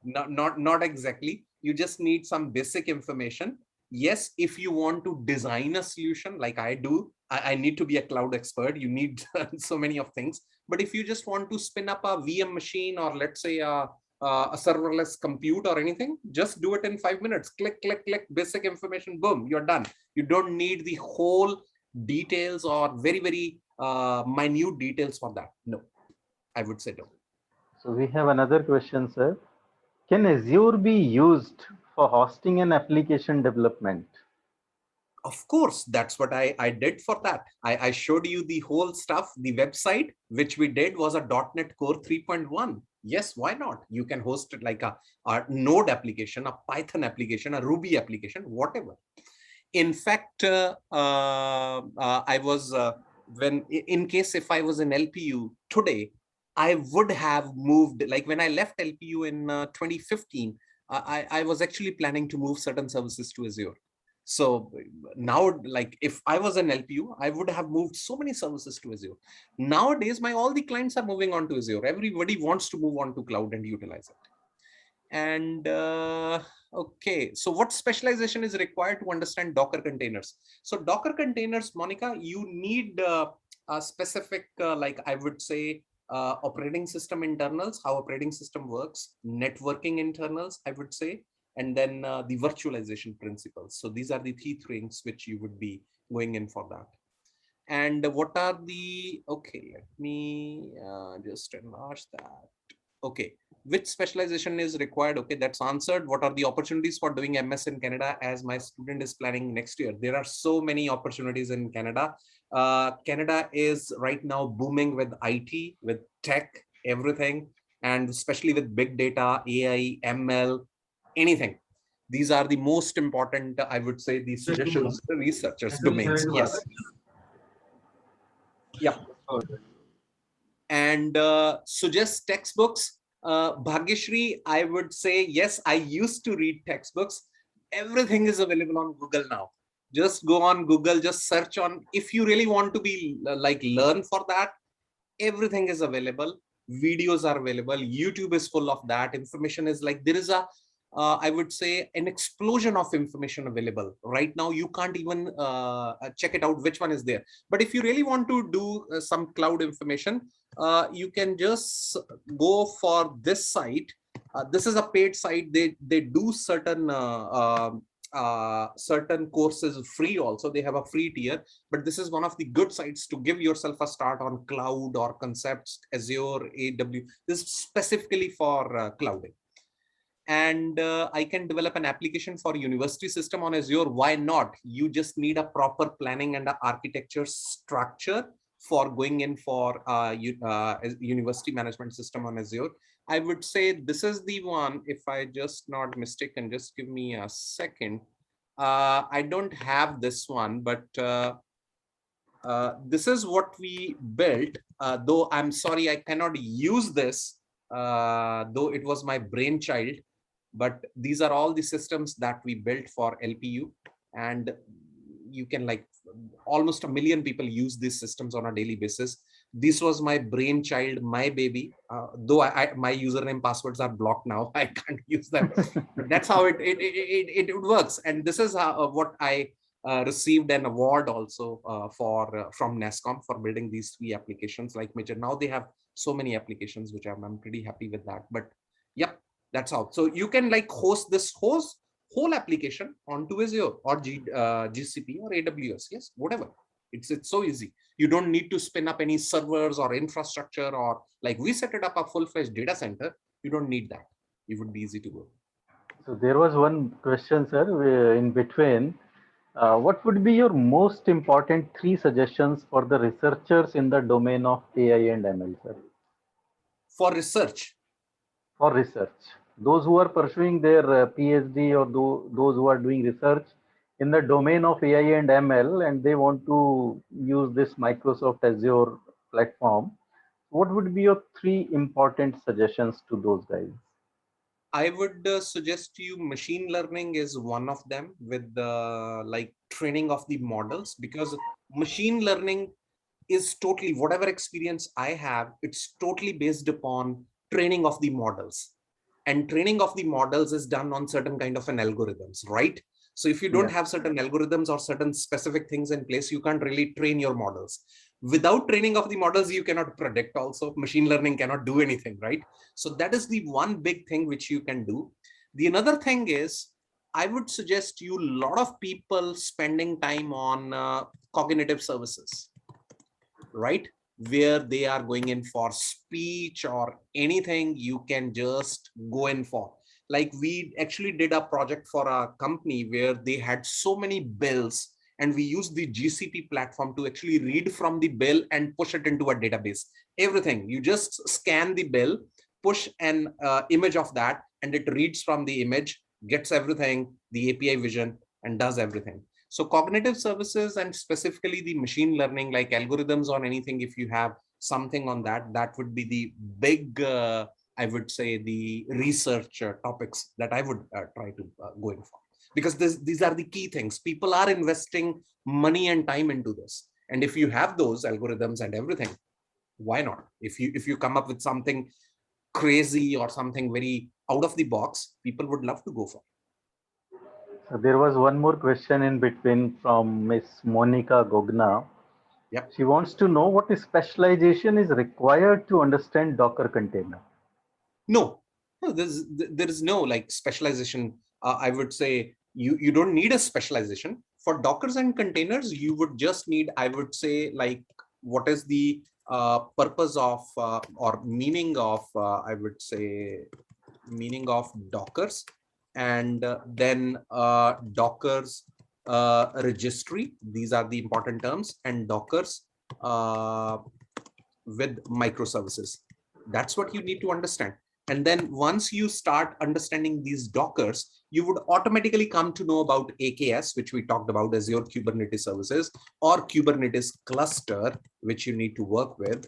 Not exactly. You just need some basic information. Yes, if you want to design a solution like I do, I need to be a cloud expert. You need so many of things. But if you just want to spin up a VM machine, or let's say a serverless compute or anything, just do it in 5 minutes. Click, click, click, basic information, boom, you're done. You don't need the whole details or very, very minute details for that. No, I would say no. So we have another question, sir. Can Azure be used for hosting and application development? Of course, that's what I did for that. I showed you the whole stuff. The website, which we did, was a .NET Core 3.1. Yes, why not? You can host it like a Node application, a Python application, a Ruby application, whatever. In fact, I was, in case if I was in LPU today, I would have moved, like when I left LPU in 2015, I was actually planning to move certain services to Azure. So now, like if I was an LPU, I would have moved so many services to Azure. Nowadays, all the clients are moving on to Azure. Everybody wants to move on to cloud and utilize it. And okay, so what specialization is required to understand Docker containers? So Docker containers, Monica, you need a specific, like I would say, operating system internals, how operating system works, networking internals, I would say, and then the virtualization principles. So these are the three things which you would be going in for that. And what are the, okay, let me just enlarge that. Okay, which specialization is required? Okay, that's answered. What are the opportunities for doing MS in Canada, as my student is planning next year? There are so many opportunities in Canada. Canada is right now booming with IT, with tech, everything, and especially with big data, AI, ML, anything. These are the most important, I would say, the suggestions, the researchers domains. Yes. Yeah. And suggest textbooks. Bhagyashri, I would say, yes, I used to read textbooks. Everything is available on Google now. Just go on Google, just search on, if you really want to be like learn for that, everything is available. Videos are available. YouTube is full of that. Information is like, there is a, I would say, an explosion of information available. Right now, you can't even check it out, which one is there. But if you really want to do some cloud information, you can just go for this site. This is a paid site. They do certain courses free also. They have a free tier, but this is one of the good sites to give yourself a start on cloud or concepts, Azure, AWS. This is specifically for clouding. And I can develop an application for university system on Azure. Why not? You just need a proper planning and architecture structure for going in for university management system on Azure. I would say this is the one, if I just not mistaken, just give me a second. I don't have this one, but this is what we built, though I'm sorry, I cannot use this, though it was my brainchild. But these are all the systems that we built for LPU, and you can, like, almost 1 million people use these systems on a daily basis. This was my brainchild, my baby, though my username passwords are blocked now. I can't use them. But that's how it works. And this is what I received an award also from NASCOM for building these 3 applications like major. Now they have so many applications, which I'm pretty happy with that. But yeah, that's how. So you can like host this whole application onto Azure or GCP or AWS. Yes, whatever. It's so easy. You don't need to spin up any servers or infrastructure, or like we set it up a full-fledged data center. You don't need that. It would be easy to go. So there was one question, sir, in between. What would be your most important 3 suggestions for the researchers in the domain of AI and ML, sir? For research? For research. Those who are pursuing their PhD, or those who are doing research in the domain of AI and ML, and they want to use this Microsoft Azure platform, what would be your 3 important suggestions to those guys? I would suggest to you machine learning is one of them, with the like training of the models, because machine learning is totally, whatever experience I have, it's totally based upon training of the models. And training of the models is done on certain kind of an algorithms, right? So if you don't have certain algorithms or certain specific things in place, you can't really train your models. Without training of the models, you cannot predict also. Machine learning cannot do anything, right? So that is the one big thing which you can do. The another thing is, I would suggest you, a lot of people spending time on cognitive services, right? Where they are going in for speech or anything, you can just go in for. Like we actually did a project for a company where they had so many bills, and we used the GCP platform to actually read from the bill and push it into a database. Everything, you just scan the bill, push an image of that, and it reads from the image, gets everything, the API vision, and does everything. So cognitive services, and specifically the machine learning, like algorithms or anything, if you have something on that, that would be the big, I would say, the research topics that I would try to go in for. Because these are the key things. People are investing money and time into this. And if you have those algorithms and everything, why not? If you come up with something crazy or something very out of the box, people would love to go for. So there was one more question in between from Miss Monica Gogna. Yep. She wants to know what specialization is required to understand Docker container. No, there is no like specialization. I would say you don't need a specialization for Dockers and containers. You would just need, I would say, like, what is the purpose of or meaning of, I would say, meaning of Dockers, and then Dockers registry. These are the important terms, and Dockers with microservices. That's what you need to understand. And then once you start understanding these Dockers, you would automatically come to know about AKS, which we talked about, Azure Kubernetes Services, or Kubernetes cluster, which you need to work with.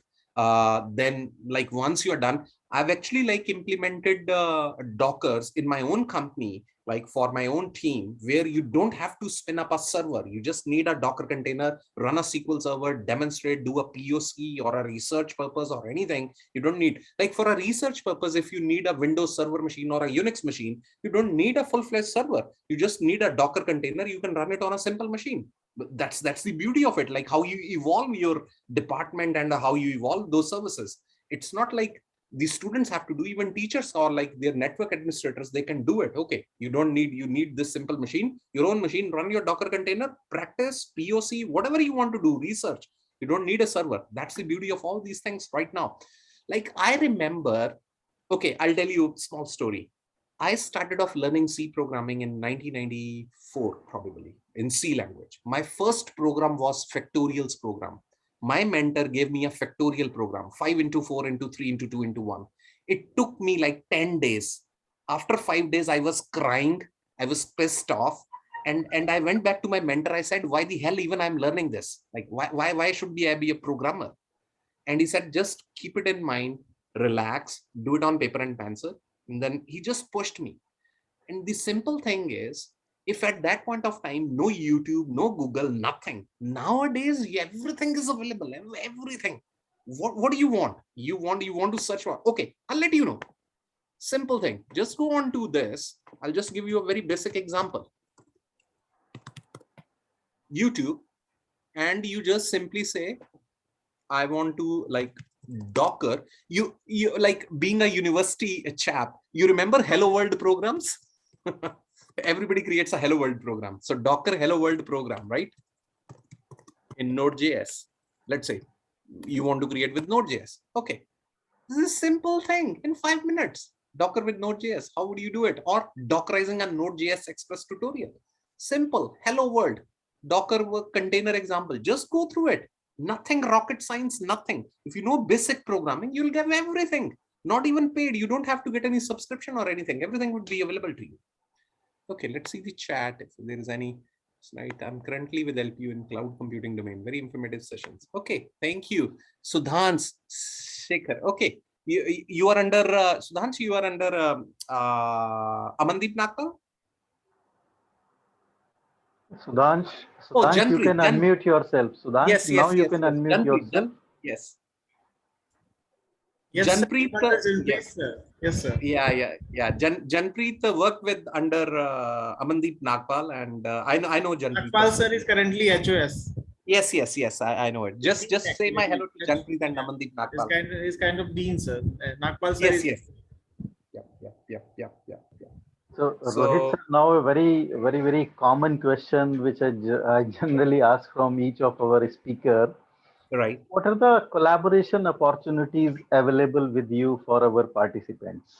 Then like once you're done, I've actually like implemented Dockers in my own company, like for my own team, where you don't have to spin up a server. You just need a Docker container, run a SQL server, demonstrate, do a POC or a research purpose or anything. You don't need, like for a research purpose, if you need a Windows server machine or a Unix machine, you don't need a full-fledged server. You just need a Docker container. You can run it on a simple machine. That's the beauty of it, like how you evolve your department and how you evolve those services. It's not like the students have to do, even teachers or like their network administrators, they can do it. Okay, you don't need, you need this simple machine, your own machine, run your Docker container, practice, POC, whatever you want to do, research. You don't need a server. That's the beauty of all these things right now. Like I remember, okay, I'll tell you a small story. I started off learning C programming in 1994, probably in C language. My first program was factorials program. My mentor gave me a factorial program, 5 into 4 into 3 into 2 into 1. It took me like 10 days. After 5 days, I was crying. I was pissed off. And I went back to my mentor. I said, why the hell even I'm learning this? Like, why should I be a programmer? And he said, just keep it in mind, relax, do it on paper and pencil. And then he just pushed me. And the simple thing is, if at that point of time, no YouTube, no Google, nothing. Nowadays, everything is available, everything. What do you want? You want to search for? Okay, I'll let you know. Simple thing. Just go on to this. I'll just give you a very basic example. YouTube, and you just simply say, I want to like Docker. You like being a university chap, you remember Hello World programs? Everybody creates a Hello World program. So Docker Hello World program, right? In Node.js, let's say you want to create with Node.js. Okay, this is a simple thing in 5 minutes. Docker with Node.js. How would you do it? Or Dockerizing a Node.js Express tutorial. Simple. Hello World. Docker container example. Just go through it. Nothing rocket science, nothing. If you know basic programming, you'll get everything. Not even paid. You don't have to get any subscription or anything. Everything would be available to you. Okay, let's see the chat if there is any slide. I'm currently with LPU in cloud computing domain. Very informative sessions. Okay, thank you. Sudhans, Shekhar. Okay, you are under Sudhans. You are under Amandeep Nagpal. Sudhansh, Oh, Sudhansh, you can unmute yourself. Sudhansh, Yes, now yes, you yes, can yes. unmute yourself. Yes. Yes, sir. Janpreet, Yes, sir. Yes, sir. yeah. Janpreet worked with under Amandeep Nagpal, and I know Janpreet. Nagpal sir is currently HOS. Yes. I know it. Just say my hello to Janpreet and Amandeep Nagpal. He's kind of dean, sir. Nagpal sir is. Yes. Yeah. So, So, Rohit sir, now a very common question which I generally ask from each of our speaker. right. What are the collaboration opportunities available with you for our participants?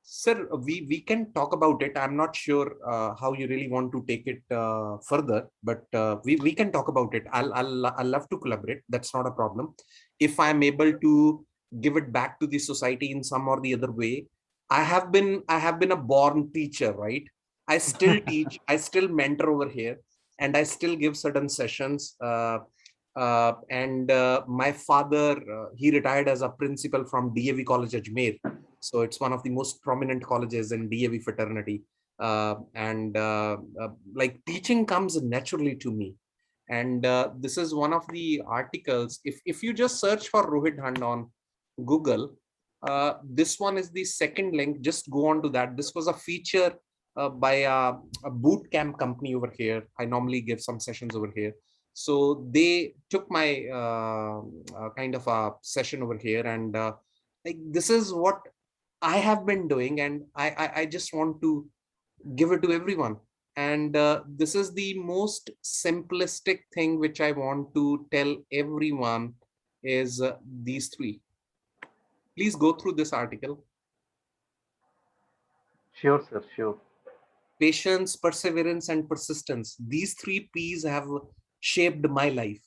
Sir, we can talk about it. I'm not sure how you really want to take it further, but we can talk about it. I'll love to collaborate. That's not a problem. If I'm able to give it back to the society in some or the other way, I have been a born teacher, right? I still teach. I still mentor over here, and I still give certain sessions. And my father, he retired as a principal from DAV College Ajmer. So it's one of the most prominent colleges in DAV fraternity. Like teaching comes naturally to me. And this is one of the articles. If you just search for Rohit Dhand on Google, this one is the second link. Just go on to that. This was a feature by a boot camp company over here. I normally give some sessions over here. So they took my kind of a session over here, and like this is what I have been doing, and I just want to give it to everyone. And this is the most simplistic thing which I want to tell everyone is these three. Please go through this article. Sure, sir, sure. Patience, perseverance, and persistence. These three P's have shaped my life,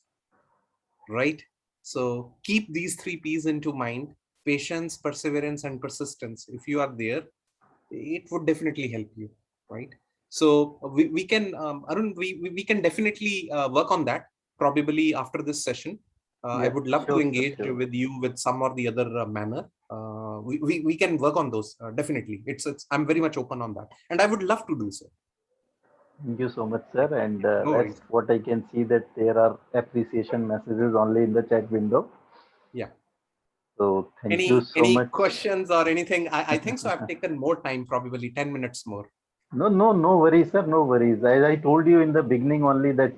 right? So keep these three P's into mind: patience, perseverance, and persistence. If you are there, it would definitely help you, right? So we can Arun, we can definitely work on that probably after this session. I would love to engage with you with some or the other manner. We can work on those definitely. It's I'm very much open on that, and I would love to do so. Thank you so much, sir. And that's what I can see, that there are appreciation messages only in the chat window. Yeah. So thank you so much. Any questions or anything? I think so. I've taken more time, probably 10 minutes more. No worries, sir. No worries. As I told you in the beginning only that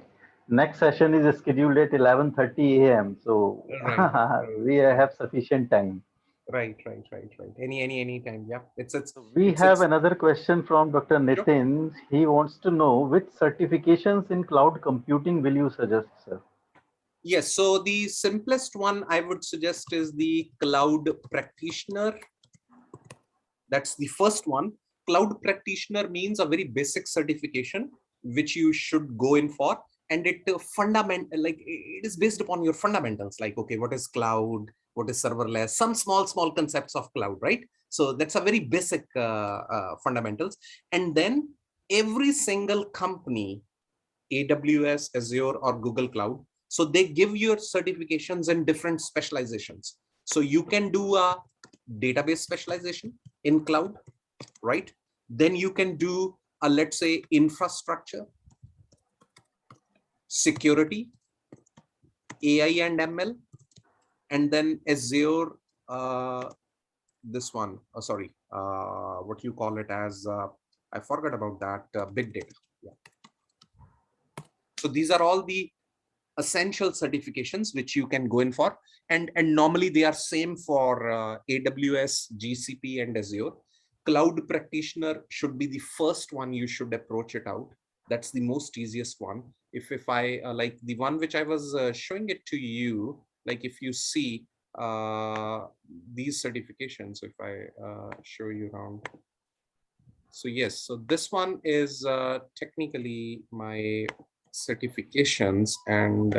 next session is scheduled at 11:30 a.m. So we have sufficient time. Right. Any time. Yeah. We have another question from Dr. Nitin. Sure. He wants to know which certifications in cloud computing will you suggest, sir? Yes. So the simplest one I would suggest is the cloud practitioner. That's the first one. Cloud practitioner means a very basic certification which you should go in for, and it it is based upon your fundamentals, like, okay, what is cloud, what is serverless, some small concepts of cloud, right? So that's a very basic fundamentals. And then every single company, AWS, Azure, or Google Cloud, so they give you certifications in different specializations. So you can do a database specialization in cloud, right? Then you can do a, let's say, infrastructure, security, AI and ML, and then Azure, this one, what you call it as, I forgot about that, big data. Yeah. So these are all the essential certifications which you can go in for, and normally they are same for AWS, GCP, and Azure. Cloud practitioner should be the first one you should approach it out. That's the most easiest one. If I like the one which I was showing it to you, like if you see these certifications, if I show you around. So yes, so this one is technically my certifications, and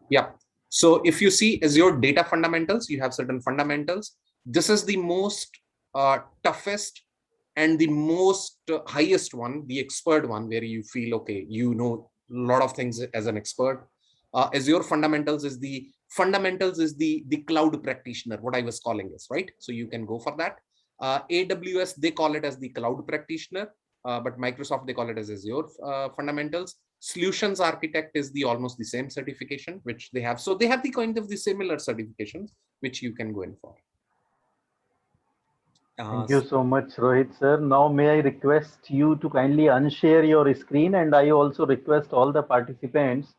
yeah. So if you see Azure data fundamentals, you have certain fundamentals. This is the most toughest and the most highest one, the expert one, where you feel, okay, you know a lot of things as an expert. Azure fundamentals is the cloud practitioner, what I was calling this, right? So you can go for that. AWS, they call it as the cloud practitioner. but Microsoft, they call it as Azure Fundamentals. Solutions Architect is the almost the same certification which they have. So they have the kind of the similar certifications which you can go in for. Thank you so much, Rohit sir. Now may I request you to kindly unshare your screen, and I also request all the participants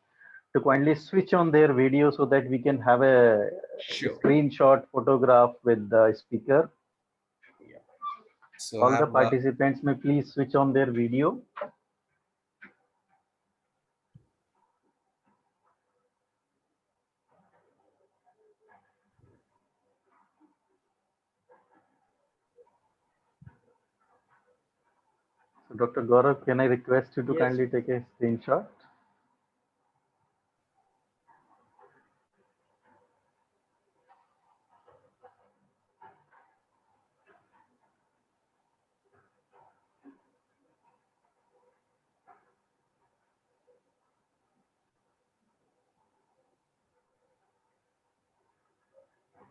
to kindly switch on their video so that we can have a screenshot photograph with the speaker. Yeah. So all the participants may please switch on their video. So Dr. Gaurav, can I request you to kindly take a screenshot?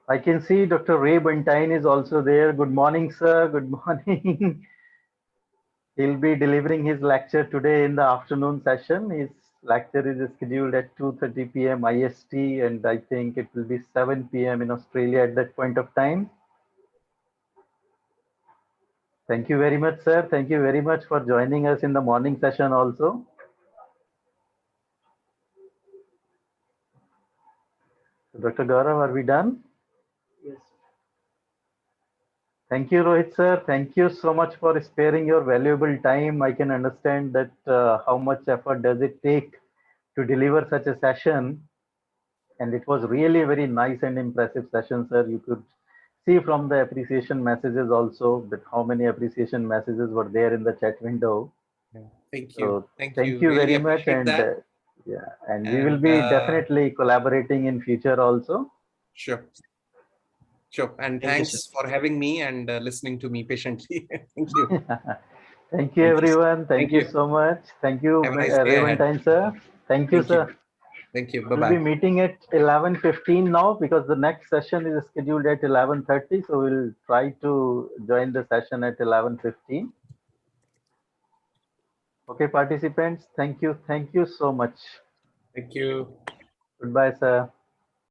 I can see Dr. Ray Bantine is also there. Good morning, sir. Good morning. He'll be delivering his lecture today in the afternoon session. His lecture is scheduled at 2:30 p.m. IST, and I think it will be 7 p.m. in Australia at that point of time. Thank you very much, sir. Thank you very much for joining us in the morning session also. Dr. Gaurav, are we done? Yes. Thank you, Rohit sir. Thank you so much for sparing your valuable time. I can understand that how much effort does it take to deliver such a session. And it was really a very nice and impressive session, sir. You could see from the appreciation messages also that how many appreciation messages were there in the chat window. Yeah. Thank you. So thank you really very much. And yeah, and we will be definitely collaborating in future also. Sure. Sure. And thanks for having me and listening to me patiently. Thank you. Thank you, everyone. Thank you so much. Thank you, Have a nice day ahead. sir. Thank you, sir. Thank you. We'll Bye-bye. be meeting at 11:15 now because the next session is scheduled at 11:30. So we'll try to join the session at 11:15. Okay, participants. Thank you. Thank you so much. Thank you. Goodbye, sir.